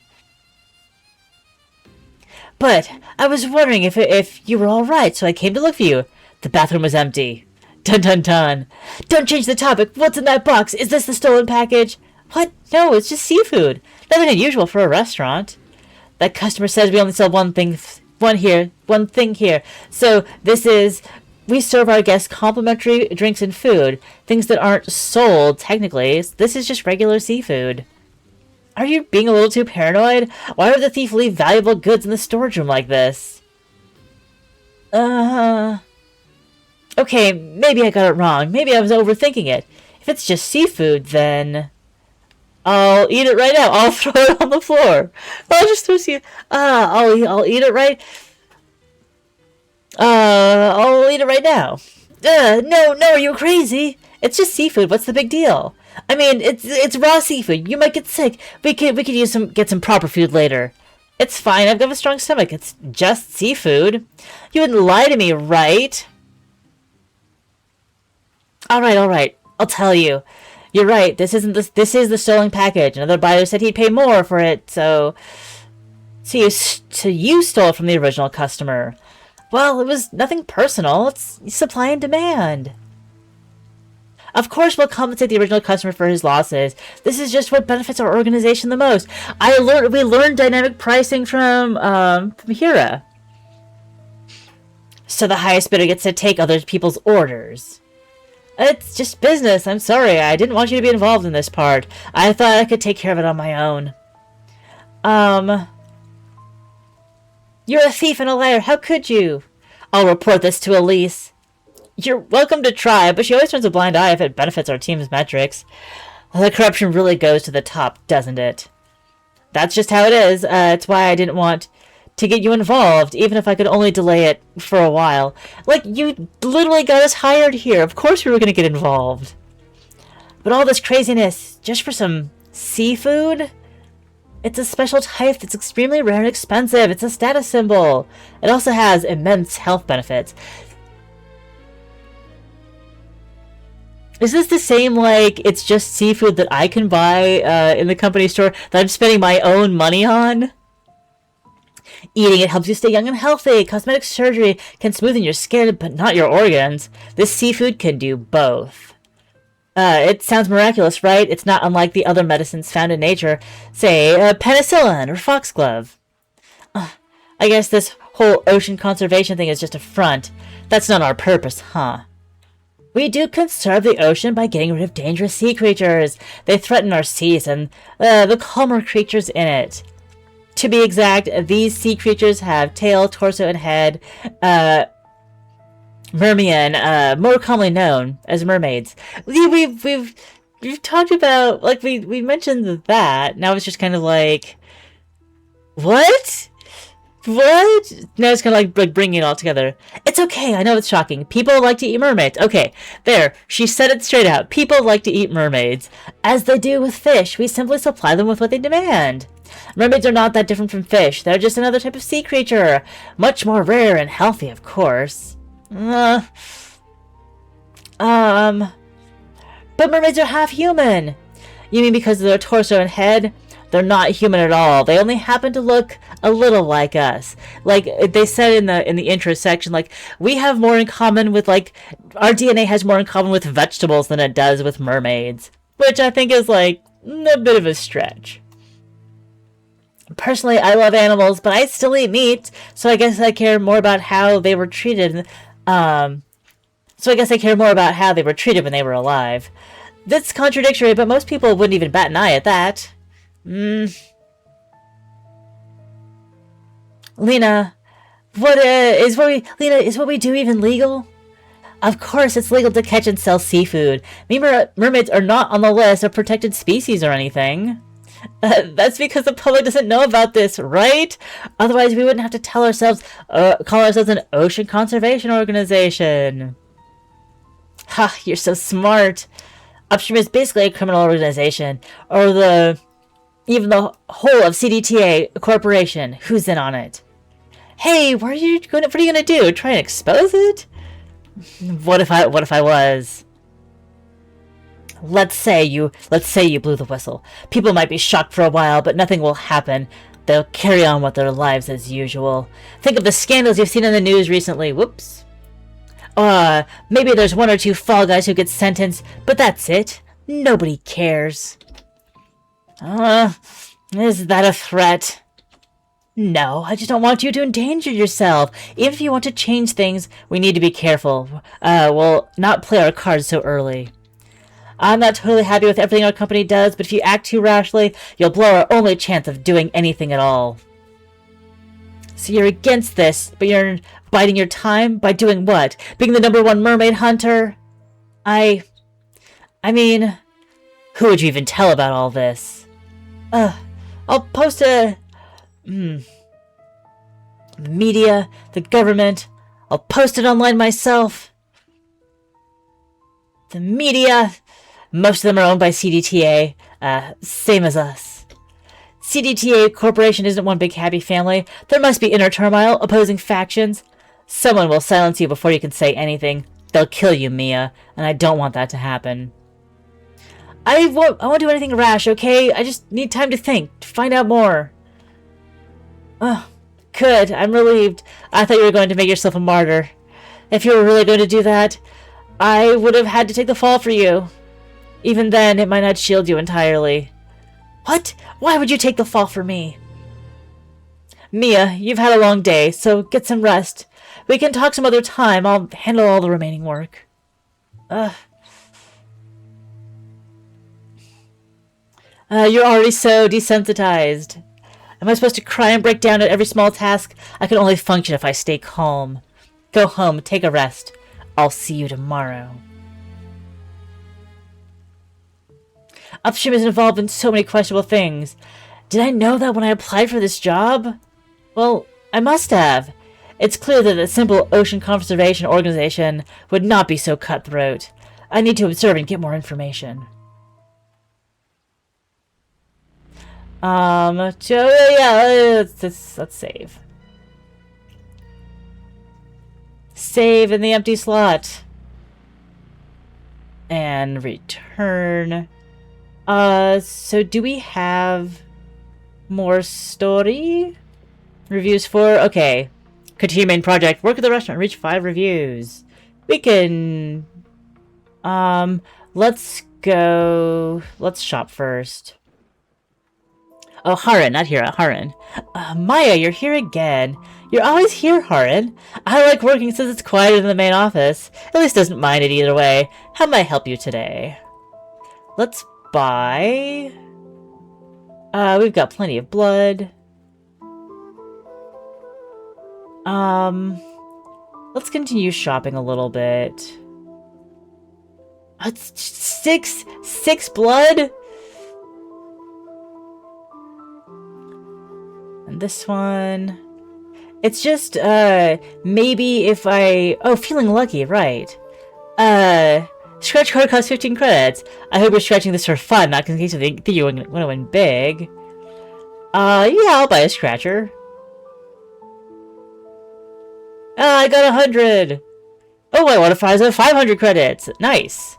But I was wondering if you were all right, so I came to look for you. The bathroom was empty. Dun dun dun. Don't change the topic. What's in that box? Is this the stolen package? What? No, it's just seafood. Nothing unusual for a restaurant. That customer says we only sell one thing here. So we serve our guests complimentary drinks and food. Things that aren't sold, technically. This is just regular seafood. Are you being a little too paranoid? Why would the thief leave valuable goods in the storage room like this? Okay, maybe I got it wrong. Maybe I was overthinking it. If it's just seafood, then I'll eat it right now. I'll throw it on the floor. I'll just throw I'll eat it right. I'll eat it right now. No, are you crazy? It's just seafood. What's the big deal? I mean, it's raw seafood. You might get sick. We could get some proper food later. It's fine. I've got a strong stomach. It's just seafood. You wouldn't lie to me, right? All right. I'll tell you. You're right. This is the stolen package. Another buyer said he'd pay more for it. So you stole it from the original customer. Well, it was nothing personal. It's supply and demand. Of course, we'll compensate the original customer for his losses. This is just what benefits our organization the most. We learned dynamic pricing from Hira. So the highest bidder gets to take other people's orders. It's just business. I'm sorry. I didn't want you to be involved in this part. I thought I could take care of it on my own. You're a thief and a liar. How could you? I'll report this to Elise. You're welcome to try, but she always turns a blind eye if it benefits our team's metrics. The corruption really goes to the top, doesn't it? That's just how it is. It's why I didn't want to get you involved, even if I could only delay it for a while. Like, you literally got us hired here. Of course we were going to get involved. But all this craziness, just for some seafood? It's a special type that's extremely rare and expensive. It's a status symbol. It also has immense health benefits. Is this the same, like, it's just seafood that I can buy in the company store that I'm spending my own money on? Eating it helps you stay young and healthy. Cosmetic surgery can smoothen your skin, but not your organs. This seafood can do both. It sounds miraculous, right? It's not unlike the other medicines found in nature. Say, penicillin or foxglove. I guess this whole ocean conservation thing is just a front. That's not our purpose, huh? We do conserve the ocean by getting rid of dangerous sea creatures. They threaten our seas and the calmer creatures in it. To be exact, these sea creatures have tail, torso, and head. Mermian, more commonly known as mermaids. We've talked about, like, we mentioned that. Now it's just kind of like, what? What? Now it's kind of like bringing it all together. It's okay. I know it's shocking. People like to eat mermaids. Okay, there. She said it straight out. People like to eat mermaids. As they do with fish. We simply supply them with what they demand. Mermaids are not that different from fish. They're just another type of sea creature. Much more rare and healthy, of course. But mermaids are half human. You mean because of their torso and head? They're not human at all. They only happen to look a little like us. Like they said in the intro section, like we have more in common with like our DNA has more in common with vegetables than it does with mermaids, which I think is like a bit of a stretch. Personally, I love animals, but I still eat meat, so I guess I care more about how they were treated. So I guess I care more about how they were treated when they were alive. That's contradictory, but most people wouldn't even bat an eye at that. Lena, is what we do even legal? Of course, it's legal to catch and sell seafood. Mermaids are not on the list of protected species or anything. That's because the public doesn't know about this, right? Otherwise, we wouldn't have to call ourselves an ocean conservation organization. Ha, you're so smart. Upstream is basically a criminal organization, or even the whole of CDTA Corporation. Who's in on it? Hey, what are you gonna do? Try and expose it? What if I was? Let's say you blew the whistle. People might be shocked for a while, but nothing will happen. They'll carry on with their lives as usual. Think of the scandals you've seen in the news recently. Whoops. Maybe there's one or two fall guys who get sentenced, but that's it. Nobody cares. Is that a threat? No, I just don't want you to endanger yourself. Even if you want to change things, we need to be careful. We'll not play our cards so early. I'm not totally happy with everything our company does, but if you act too rashly, you'll blow our only chance of doing anything at all. So you're against this, but you're biding your time? By doing what? Being the #1 mermaid hunter? I mean, who would you even tell about all this? I'll post media, the government. I'll post it online myself. The media. Most of them are owned by CDTA, same as us. CDTA Corporation isn't one big happy family. There must be inner turmoil, opposing factions. Someone will silence you before you can say anything. They'll kill you, Mia, and I don't want that to happen. I won't do anything rash, okay? I just need time to think, to find out more. Good. I'm relieved. I thought you were going to make yourself a martyr. If you were really going to do that, I would have had to take the fall for you. Even then, it might not shield you entirely. What? Why would you take the fall for me? Mia, you've had a long day, so get some rest. We can talk some other time. I'll handle all the remaining work. You're already so desensitized. Am I supposed to cry and break down at every small task? I can only function if I stay calm. Go home, take a rest. I'll see you tomorrow. Upstream is involved in so many questionable things. Did I know that when I applied for this job? Well, I must have. It's clear that a simple ocean conservation organization would not be so cutthroat. I need to observe and get more information. Yeah, let's save. Save in the empty slot. And return. So do we have more story? Reviews for, okay. Continue main project. Work at the restaurant. Reach 5 reviews. We can, let's go, let's shop first. Oh, Haran, not here, Haran. Maya, you're here again. You're always here, Haran. I like working since it's quieter than the main office. At least doesn't mind it either way. How may I help you today? Let's buy. We've got plenty of blood. Let's continue shopping a little bit. It's six blood? And this one. It's just, maybe if I... Oh, feeling lucky, right. Scratch card costs 15 credits. I hope you're scratching this for fun, not in case you think you want to win big. Yeah, I'll buy a scratcher. I got 100! Oh, I want a prize of 500 credits! Nice!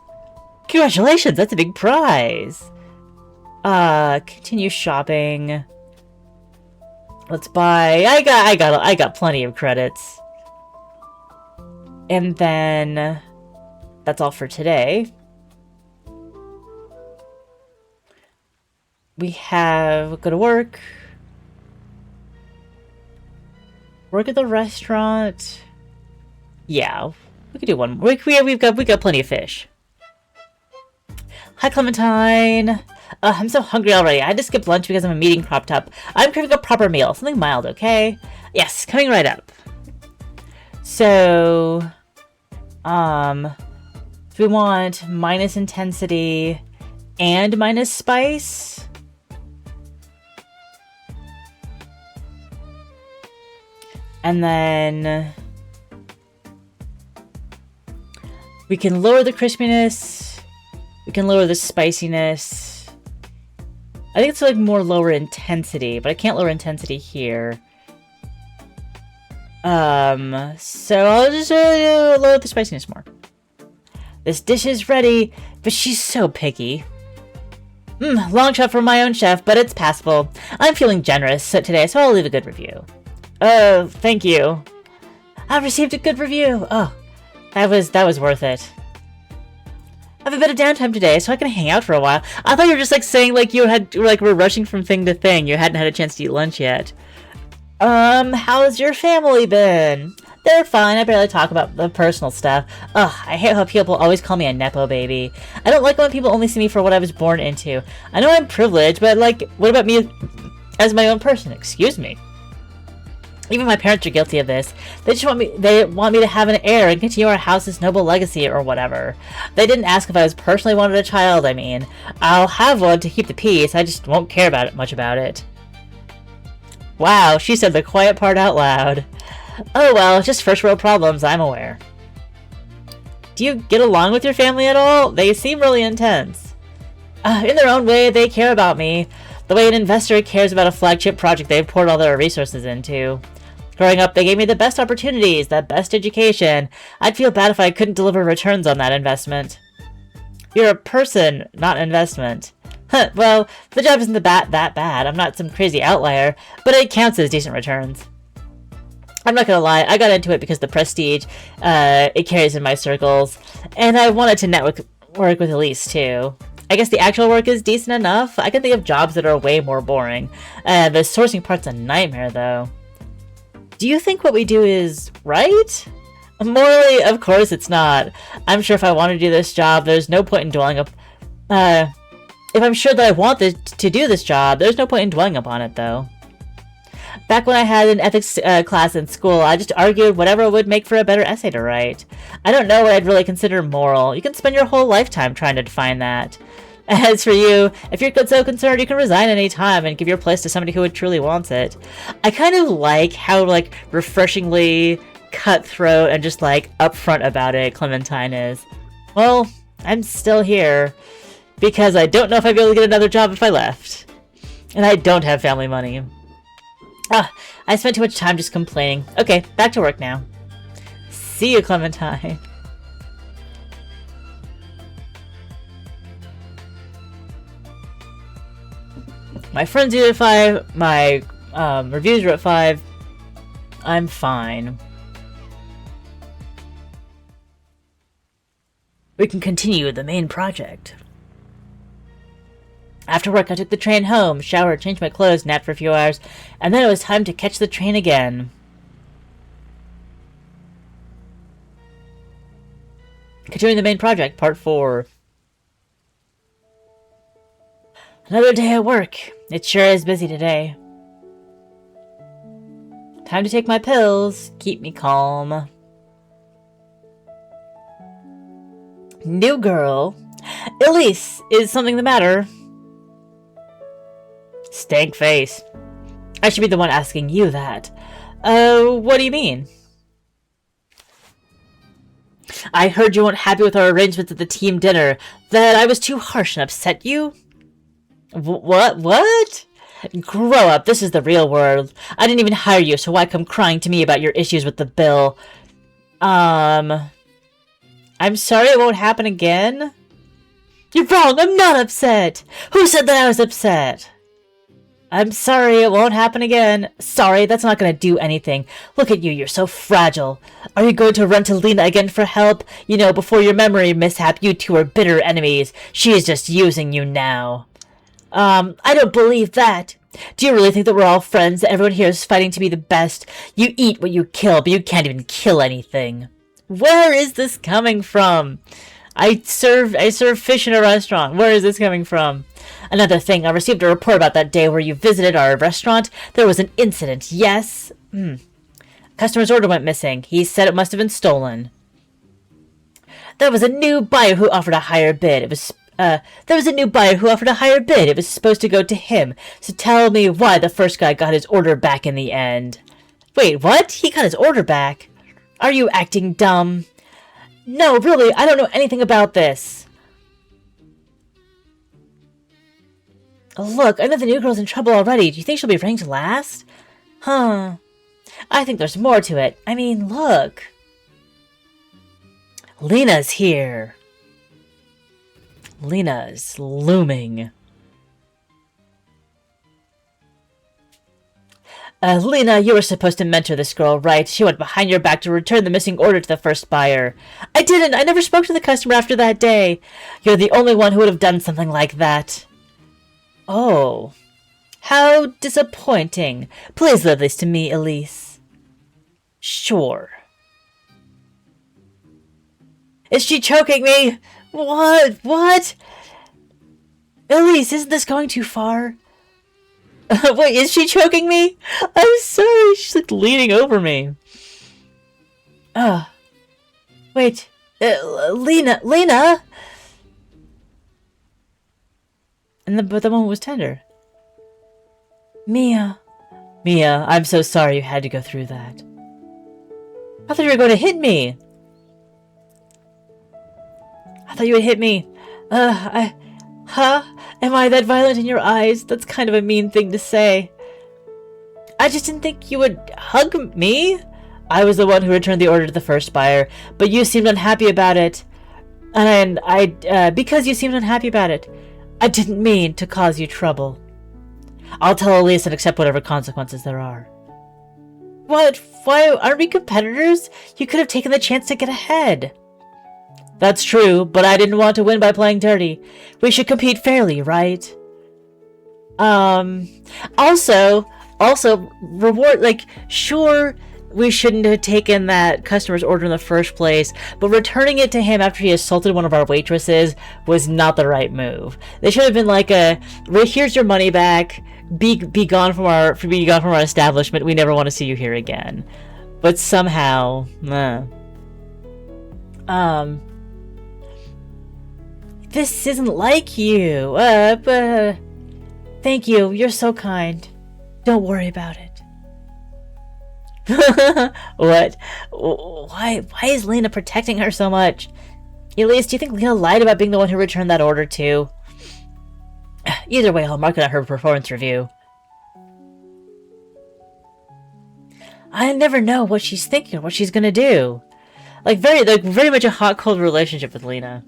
Congratulations, that's a big prize! Continue shopping. Let's buy... I got plenty of credits. And then... That's all for today. We have... Go to work. Work at the restaurant. Yeah, we could do one more. We've got plenty of fish. Hi, Clementine. I'm so hungry already. I had to skip lunch because a meeting cropped up. I'm craving a proper meal. Something mild, okay? Yes, coming right up. So, do we want minus intensity and minus spice? And then we can lower the crispiness. We can lower the spiciness. I think it's like more lower intensity, but I can't lower intensity here. So I'll just lower the spiciness more. This dish is ready, but she's so picky. Long shot from my own chef, but it's passable. I'm feeling generous today, so I'll leave a good review. Oh, thank you. I received a good review. Oh, that was worth it. I have a bit of downtime today, so I can hang out for a while. I thought you were just like saying like you were rushing from thing to thing. You hadn't had a chance to eat lunch yet. How's your family been? They're fine. I barely talk about the personal stuff. Ugh, I hate how people always call me a nepo baby. I don't like when people only see me for what I was born into. I know I'm privileged, but like, what about me as my own person? Excuse me. Even my parents are guilty of this. They want me to have an heir and continue our house's noble legacy or whatever. They didn't ask if I was personally wanted a child, I mean. I'll have one to keep the peace, I just won't care much about it. Wow, she said the quiet part out loud. Oh well, just first world problems, I'm aware. Do you get along with your family at all? They seem really intense. In their own way, they care about me. The way an investor cares about a flagship project they've poured all their resources into. Growing up, they gave me the best opportunities, the best education. I'd feel bad if I couldn't deliver returns on that investment. You're a person, not an investment. Huh, well, the job isn't that bad. I'm not some crazy outlier, but it counts as decent returns. I'm not gonna lie, I got into it because the prestige it carries in my circles, and I wanted to work with Elise too. I guess the actual work is decent enough. I can think of jobs that are way more boring. The sourcing part's a nightmare, though. Do you think what we do is right? Morally, of course it's not. I'm sure if I want to do this job, there's no point in dwelling up... if I'm sure that I want to do this job, there's no point in dwelling upon it, though. Back when I had an ethics class in school, I just argued whatever would make for a better essay to write. I don't know what I'd really consider moral. You can spend your whole lifetime trying to define that. As for you, if you're so concerned, you can resign any time and give your place to somebody who truly wants it. I kind of like how, like, refreshingly cutthroat and just, like, upfront about it Clementine is. Well, I'm still here. Because I don't know if I'd be able to get another job if I left. And I don't have family money. I spent too much time just complaining. Okay, back to work now. See you, Clementine. My friends are at 5. My reviews are at 5. I'm fine. We can continue the main project. After work, I took the train home, showered, changed my clothes, napped for a few hours, and then it was time to catch the train again. Continuing the main project, part 4. Another day at work. It sure is busy today. Time to take my pills. Keep me calm. New girl. Elise, is something the matter? Stank face. I should be the one asking you that. What do you mean? I heard you weren't happy with our arrangements at the team dinner. That I was too harsh and upset you? What? What? Grow up, this is the real world. I didn't even hire you, so why come crying to me about your issues with the bill? I'm sorry it won't happen again? You're wrong, I'm not upset! Who said that I was upset? I'm sorry, it won't happen again. Sorry, that's not gonna do anything. Look at you, you're so fragile. Are you going to run to Lena again for help? You know, before your memory mishap, you two are bitter enemies. She is just using you now. I don't believe that. Do you really think that we're all friends, that everyone here is fighting to be the best? You eat what you kill, but you can't even kill anything. Where is this coming from? I serve fish in a restaurant. Where is this coming from? Another thing, I received a report about that day where you visited our restaurant. There was an incident, yes? Customer's order went missing. He said it must have been stolen. There was a new buyer who offered a higher bid. It was supposed to go to him. So tell me why the first guy got his order back in the end. Wait, what? He got his order back? Are you acting dumb? No, really, I don't know anything about this. Look, I know the new girl's in trouble already. Do you think she'll be ranked last? Huh. I think there's more to it. I mean, look. Lena's here. Lena's looming. Lena, you were supposed to mentor this girl, right? She went behind your back to return the missing order to the first buyer. I didn't. I never spoke to the customer after that day. You're the only one who would have done something like that. Oh. How disappointing. Please leave this to me, Elise. Sure. Is she choking me? What? What? Elise, isn't this going too far? Wait, is she choking me? I'm sorry, she's like leaning over me. Wait, Lena? But the moment was tender. Mia, I'm so sorry you had to go through that. I thought you were going to hit me. I thought you would hit me. Huh? Am I that violent in your eyes? That's kind of a mean thing to say. I just didn't think you would hug me. I was the one who returned the order to the first buyer, but you seemed unhappy about it. And because you seemed unhappy about it, I didn't mean to cause you trouble. I'll tell Elise and accept whatever consequences there are. What? Why aren't we competitors? You could have taken the chance to get ahead. That's true, but I didn't want to win by playing dirty. We should compete fairly, right? Also, reward, like, sure, we shouldn't have taken that customer's order in the first place, but returning it to him after he assaulted one of our waitresses was not the right move. They should have been like here's your money back, be gone from our establishment, we never want to see you here again. But somehow, this isn't like you. But thank you. You're so kind. Don't worry about it. What? Why is Lena protecting her so much? Elise, do you think Lena lied about being the one who returned that order too? Either way, I'll mark it on her performance review. I never know what she's thinking or what she's gonna do. Very much a hot-cold relationship with Lena.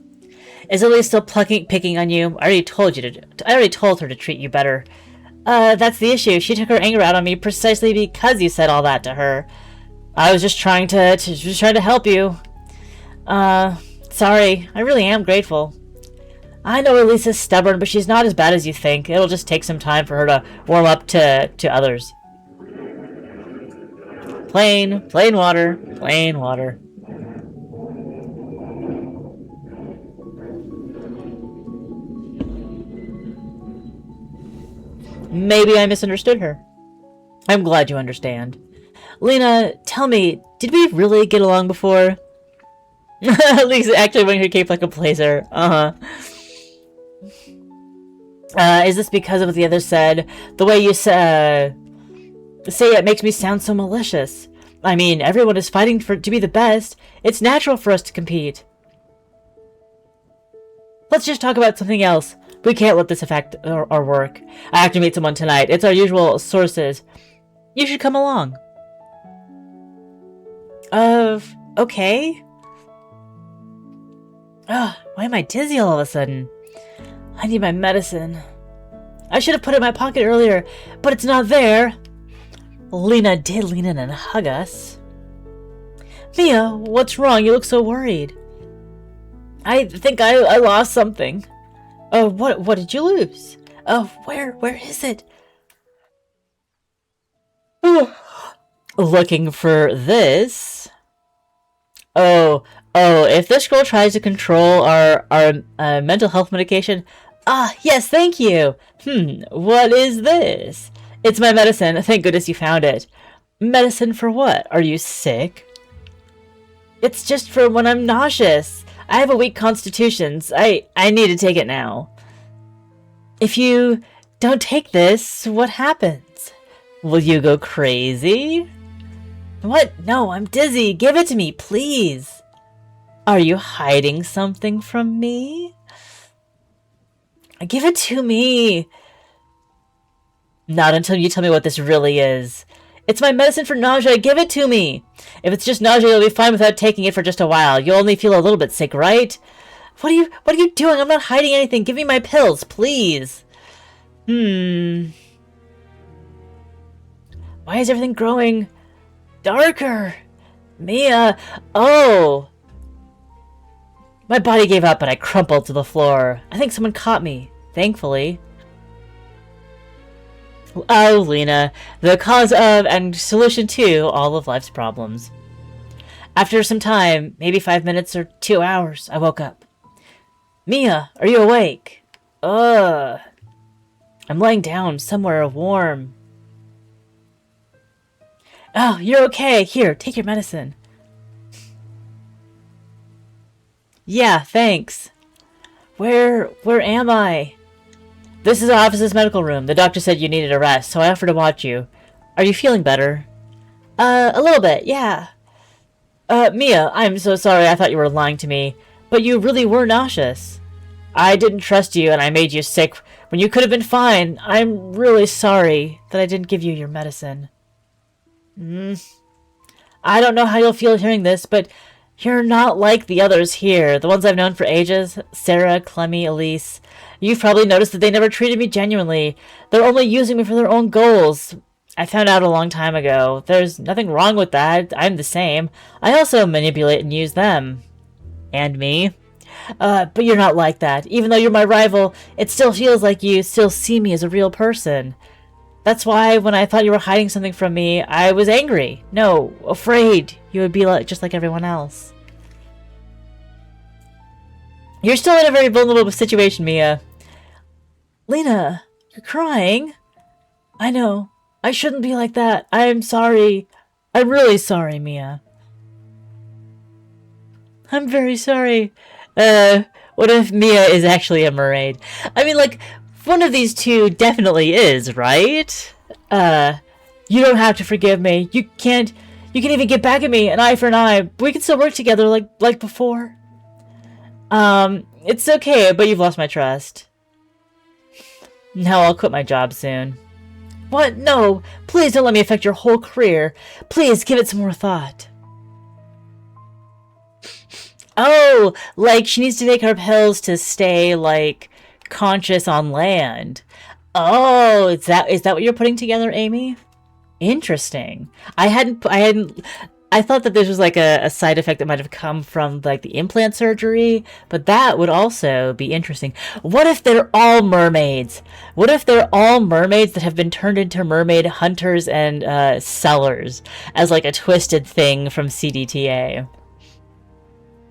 Is Elise still picking on you? I already told her to treat you better. That's the issue. She took her anger out on me precisely because you said all that to her. I was just trying to help you. Sorry. I really am grateful. I know Elise is stubborn, but she's not as bad as you think. It'll just take some time for her to warm up to others. Plain water. Maybe I misunderstood her. I'm glad you understand. Lena, tell me, did we really get along before? Lisa actually wearing her cape like a blazer. Is this because of what the others said? The way you said... say it makes me sound so malicious. I mean, everyone is fighting to be the best. It's natural for us to compete. Let's just talk about something else. We can't let this affect our work. I have to meet someone tonight. It's our usual sources. You should come along. Okay. Ugh, why am I dizzy all of a sudden? I need my medicine. I should have put it in my pocket earlier, but it's not there. Lena did lean in and hug us. Mia, what's wrong? You look so worried. I think I lost something. Oh, what did you lose? Oh, where is it? Looking for this. Oh, if this girl tries to control our mental health medication. Ah, yes, thank you. What is this? It's my medicine. Thank goodness you found it. Medicine for what? Are you sick? It's just for when I'm nauseous. I have a weak constitution. I need to take it now. If you don't take this, what happens? Will you go crazy? What? No, I'm dizzy. Give it to me, please. Are you hiding something from me? Give it to me. Not until you tell me what this really is. It's my medicine for nausea. Give it to me. If it's just nausea, you'll be fine without taking it for just a while. You'll only feel a little bit sick, right? What are you doing? I'm not hiding anything. Give me my pills, please. Why is everything growing darker? Mia. Oh. My body gave up and I crumpled to the floor. I think someone caught me, thankfully. Oh, Lena, the cause of and solution to all of life's problems. After some time, maybe 5 minutes or 2 hours, I woke up. Mia, are you awake? I'm laying down somewhere warm. Oh, you're okay. Here, take your medicine. Yeah, thanks. Where am I? This is the office's medical room. The doctor said you needed a rest, so I offered to watch you. Are you feeling better? A little bit, yeah. Mia, I'm so sorry. I thought you were lying to me, but you really were nauseous. I didn't trust you, and I made you sick when you could have been fine. I'm really sorry that I didn't give you your medicine. I don't know how you'll feel hearing this, but you're not like the others here, the ones I've known for ages. Sarah, Clemmy, Elise. You've probably noticed that they never treated me genuinely. They're only using me for their own goals. I found out a long time ago. There's nothing wrong with that. I'm the same. I also manipulate and use them. And me. But you're not like that. Even though you're my rival, it still feels like you still see me as a real person. That's why when I thought you were hiding something from me, I was angry. No, afraid you would be just like everyone else. You're still in a very vulnerable situation, Mia. Lena, you're crying. I know. I shouldn't be like that. I'm sorry. I'm really sorry, Mia. I'm very sorry. What if Mia is actually a mermaid? I mean, like, one of these two definitely is, right? You don't have to forgive me. You can even get back at me, an eye for an eye. We can still work together like before. It's okay, but you've lost my trust. Now I'll quit my job soon. What? No, please don't let me affect your whole career. Please give it some more thought. Oh, like she needs to take her pills to stay, like, conscious on land. Oh, is that what you're putting together, Amy? Interesting. I thought that this was like a side effect that might have come from like the implant surgery, but that would also be interesting. What if they're all mermaids? What if they're all mermaids that have been turned into mermaid hunters and sellers as like a twisted thing from CDTA?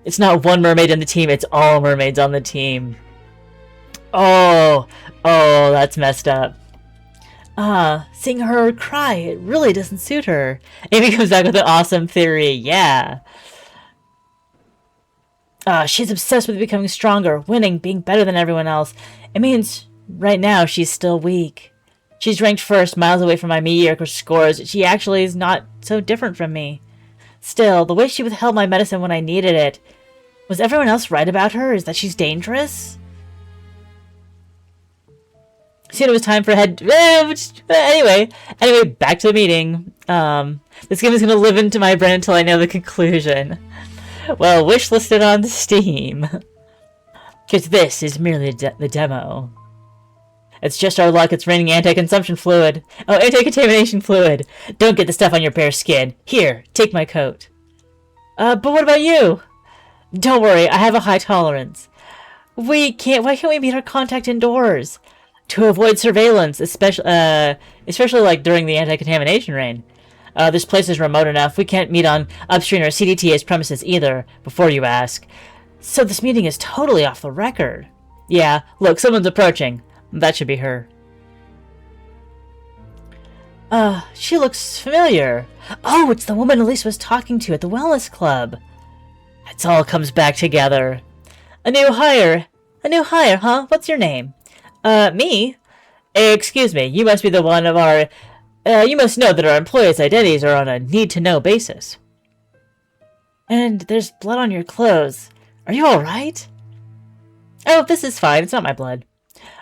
It's not one mermaid in the team, it's all mermaids on the team. Oh, that's messed up. Seeing her cry, it really doesn't suit her. Amy comes back with an awesome theory, yeah. She's obsessed with becoming stronger, winning, being better than everyone else. It means right now she's still weak. She's ranked first, miles away from my mediocre scores. She actually is not so different from me. Still, the way she withheld my medicine when I needed it. Was everyone else right about her? Is that she's dangerous? Soon it was time for anyway, back to the meeting. This game is going to live into my brain until I know the conclusion. Well, wish listed on Steam. Because this is merely the demo. It's just our luck, it's raining anti-consumption fluid. Oh, anti-contamination fluid. Don't get the stuff on your bare skin. Here, take my coat. But what about you? Don't worry, I have a high tolerance. Why can't we meet our contact indoors? To avoid surveillance, especially like during the anti-contamination rain. This place is remote enough. We can't meet on upstream or CDTA's premises either, before you ask. So this meeting is totally off the record. Yeah, look, someone's approaching. That should be her. She looks familiar. Oh, it's the woman Elise was talking to at the wellness club. It all comes back together. A new hire, huh? What's your name? Me? Excuse me, you must be the one of our... you must know that our employees' identities are on a need-to-know basis. And there's blood on your clothes. Are you alright? Oh, this is fine. It's not my blood.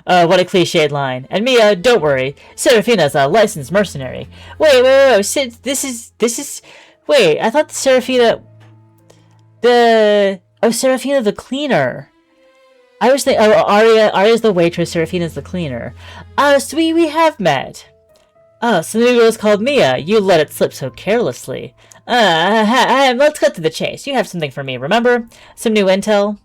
What a cliched line. And Mia, don't worry. Serafina's a licensed mercenary. Wait. This is... Wait, I thought Serafina... Serafina the cleaner. I was thinking... Oh, Aria's the waitress, Serafina's the cleaner. So we have met. Oh, so the new girl is called Mia. You let it slip so carelessly. Let's cut to the chase. You have something for me, remember? Some new intel?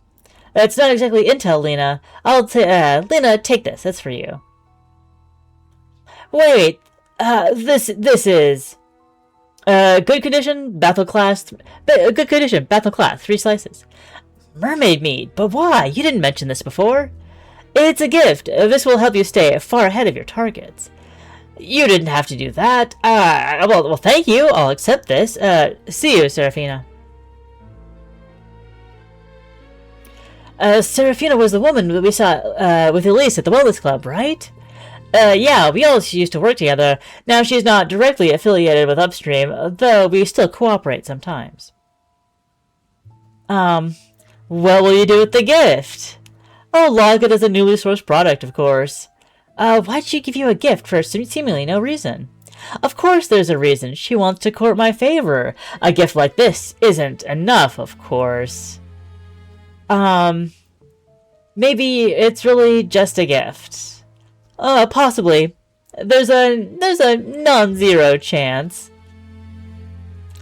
It's not exactly intel, Lena. Lena, take this. That's for you. Wait. This is... good condition, battle class... Good condition, battle class, 3 slices. Mermaid meat, but why? You didn't mention this before. It's a gift. This will help you stay far ahead of your targets. You didn't have to do that. Well, thank you. I'll accept this. See you, Serafina. Serafina was the woman that we saw with Elise at the wellness club, right? Yeah, we all used to work together. Now she's not directly affiliated with Upstream, though we still cooperate sometimes. What will you do with the gift? Oh, log it as a newly sourced product, of course. Why'd she give you a gift for seemingly no reason? Of course there's a reason. She wants to court my favor. A gift like this isn't enough, of course. Maybe it's really just a gift. Possibly. There's a non-zero chance.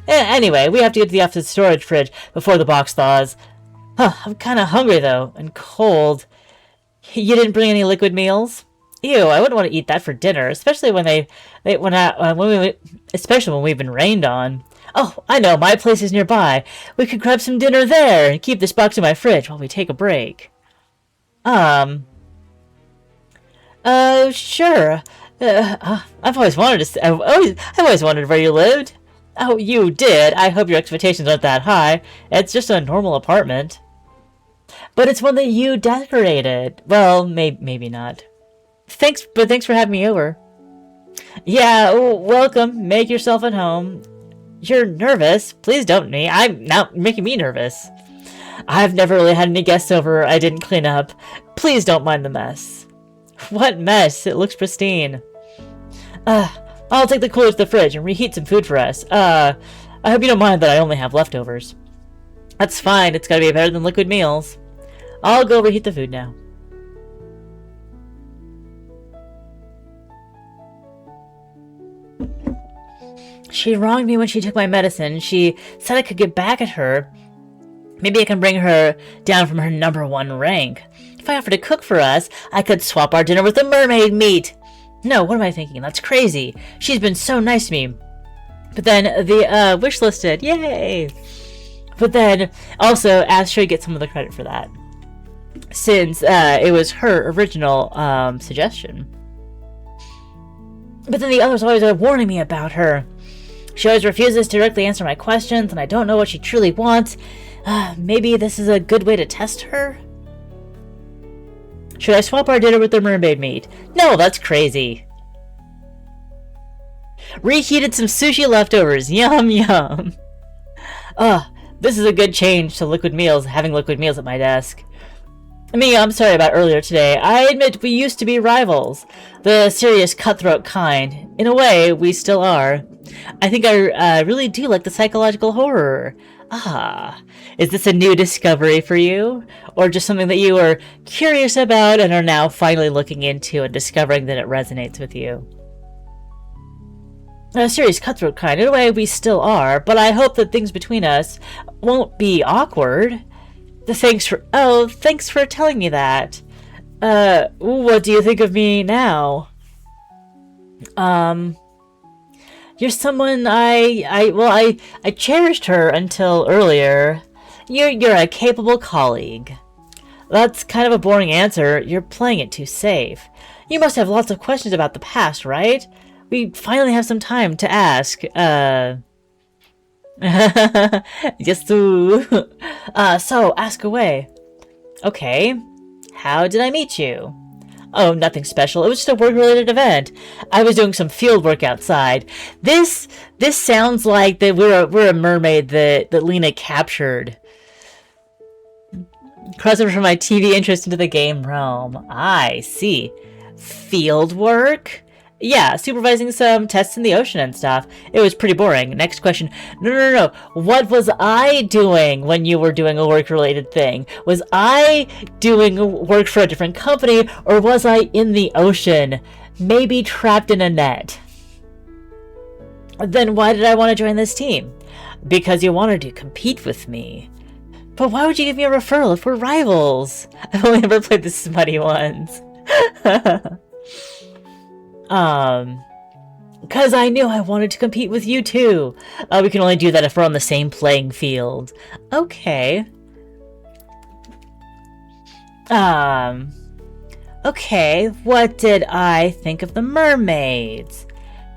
Anyway, we have to get to the office storage fridge before the box thaws. I'm kinda hungry though, and cold. You didn't bring any liquid meals? Ew, I wouldn't want to eat that for dinner, especially when especially when we've been rained on. Oh, I know, my place is nearby. We could grab some dinner there and keep this box in my fridge while we take a break. Sure. I've always wondered where you lived. Oh, you did? I hope your expectations aren't that high. It's just a normal apartment. But it's one that you decorated. Well, maybe not. Thanks for having me over. Yeah, welcome. Make yourself at home. You're nervous? Please don't me. I'm now making me nervous. I've never really had any guests over I didn't clean up. Please don't mind the mess. What mess? It looks pristine. I'll take the cooler to the fridge and reheat some food for us. I hope you don't mind that I only have leftovers. That's fine. It's gotta be better than liquid meals. I'll go reheat the food now. She wronged me when she took my medicine. She said I could get back at her. Maybe I can bring her down from her #1 rank. If I offer to cook for us, I could swap our dinner with the mermaid meat. No, what am I thinking? That's crazy. She's been so nice to me. But then the wish listed. Yay! But then also asked her to get some of the credit for that, since it was her original suggestion. But then the others always are warning me about her. She always refuses to directly answer my questions, and I don't know what she truly wants. Maybe this is a good way to test her? Should I swap our dinner with the mermaid meat? No, that's crazy. Reheated some sushi leftovers. Yum, yum. Ugh, this is a good change to liquid meals, having liquid meals at my desk. Mia, I'm sorry about earlier today. I admit we used to be rivals. The serious cutthroat kind. In a way, we still are. I think I really do like the psychological horror. Ah, is this a new discovery for you? Or just something that you were curious about and are now finally looking into and discovering that it resonates with you? A serious cutthroat kind. In a way, we still are, but I hope that things between us won't be awkward. Thanks for telling me that. What do you think of me now? You're someone I cherished her until earlier. You're a capable colleague. That's kind of a boring answer. You're playing it too safe. You must have lots of questions about the past, right? We finally have some time to ask. Yes, so ask away. Okay. How did I meet you? Oh, nothing special. It was just a work-related event. I was doing some field work outside. This sounds like that we're a mermaid that Lena captured. Crossover from my TV interest into the game realm. I see. Field work? Yeah, supervising some tests in the ocean and stuff. It was pretty boring. Next question. No. What was I doing when you were doing a work-related thing? Was I doing work for a different company, or was I in the ocean? Maybe trapped in a net. Then why did I want to join this team? Because you wanted to compete with me. But why would you give me a referral if we're rivals? I've only ever played the smutty ones. Because I knew I wanted to compete with you too. We can only do that if we're on the same playing field. Okay. Okay, what did I think of the mermaids?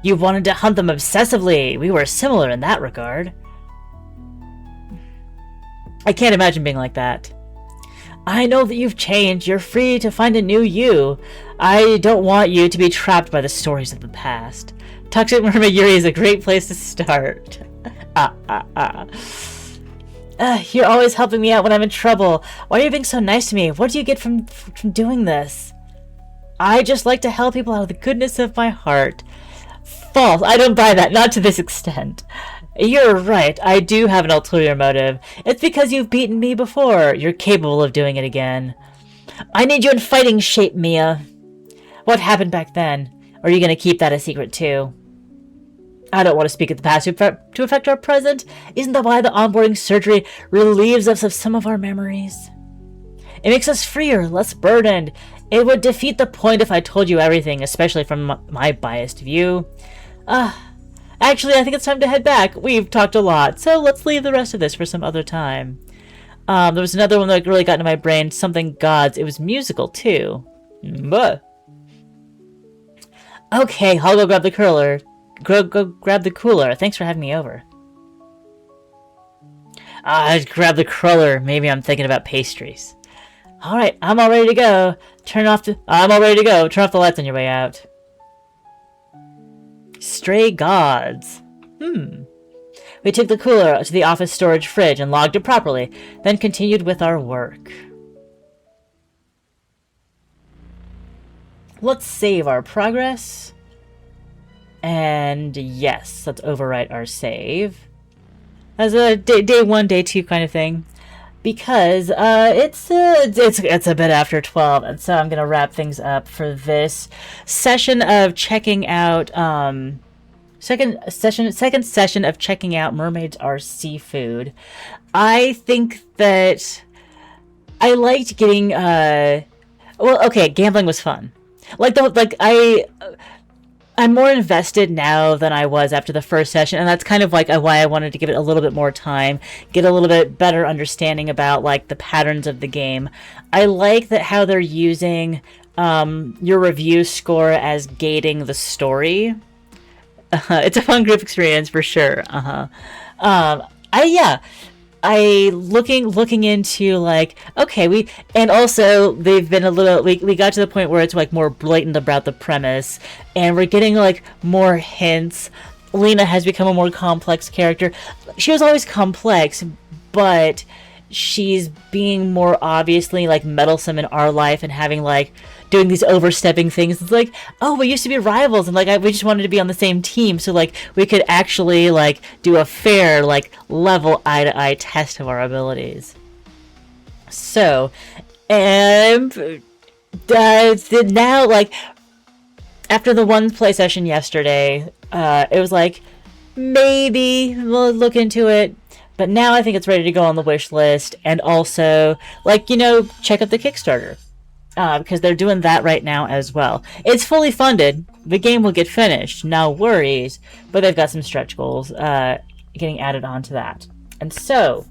You wanted to hunt them obsessively. We were similar in that regard. I can't imagine being like that. I know that you've changed. You're free to find a new you. I don't want you to be trapped by the stories of the past. Toxic Mermaid Yuri is a great place to start. You're always helping me out when I'm in trouble. Why are you being so nice to me? What do you get from doing this? I just like to help people out of the goodness of my heart. False. I don't buy that. Not to this extent. You're right. I do have an ulterior motive. It's because you've beaten me before. You're capable of doing it again. I need you in fighting shape, Mia. What happened back then? Or are you going to keep that a secret too? I don't want to speak of the past to affect our present. Isn't that why the onboarding surgery relieves us of some of our memories? It makes us freer, less burdened. It would defeat the point if I told you everything, especially from my biased view. Actually, I think it's time to head back. We've talked a lot, so let's leave the rest of this for some other time. There was another one that really got into my brain, something gods. It was musical, too. But okay, I'll go grab the cooler. Go grab the cooler. Thanks for having me over. I'd grab the cruller. Maybe I'm thinking about pastries. Alright, I'm all ready to go. I'm all ready to go. Turn off the lights on your way out. Stray gods. We took the cooler to the office storage fridge and logged it properly, then continued with our work. Let's save our progress. And yes, let's overwrite our save. As a day 1, day 2 kind of thing. Because it's a bit after 12, and so I'm gonna wrap things up for this session of checking out second session of checking out Mermaids Are Seafood. I think that I liked getting gambling was fun. I'm more invested now than I was after the first session, and that's kind of like why I wanted to give it a little bit more time, get a little bit better understanding about like the patterns of the game. I like that how they're using your review score as gating the story. It's a fun group experience for sure. looking into like, okay, and also they've been a little, we got to the point where it's like more blatant about the premise, and we're getting like more hints. Lena has become a more complex character. She was always complex, but she's being more obviously like meddlesome in our life and having like doing these overstepping things. It's like, oh, we used to be rivals, and like we just wanted to be on the same team, so like we could actually like do a fair like level eye to eye test of our abilities. So, and now like after the one play session yesterday, it was like maybe we'll look into it. But now I think it's ready to go on the wish list, and also, like, check out the Kickstarter, because they're doing that right now as well. It's fully funded. The game will get finished, no worries, but they've got some stretch goals getting added onto that. And so,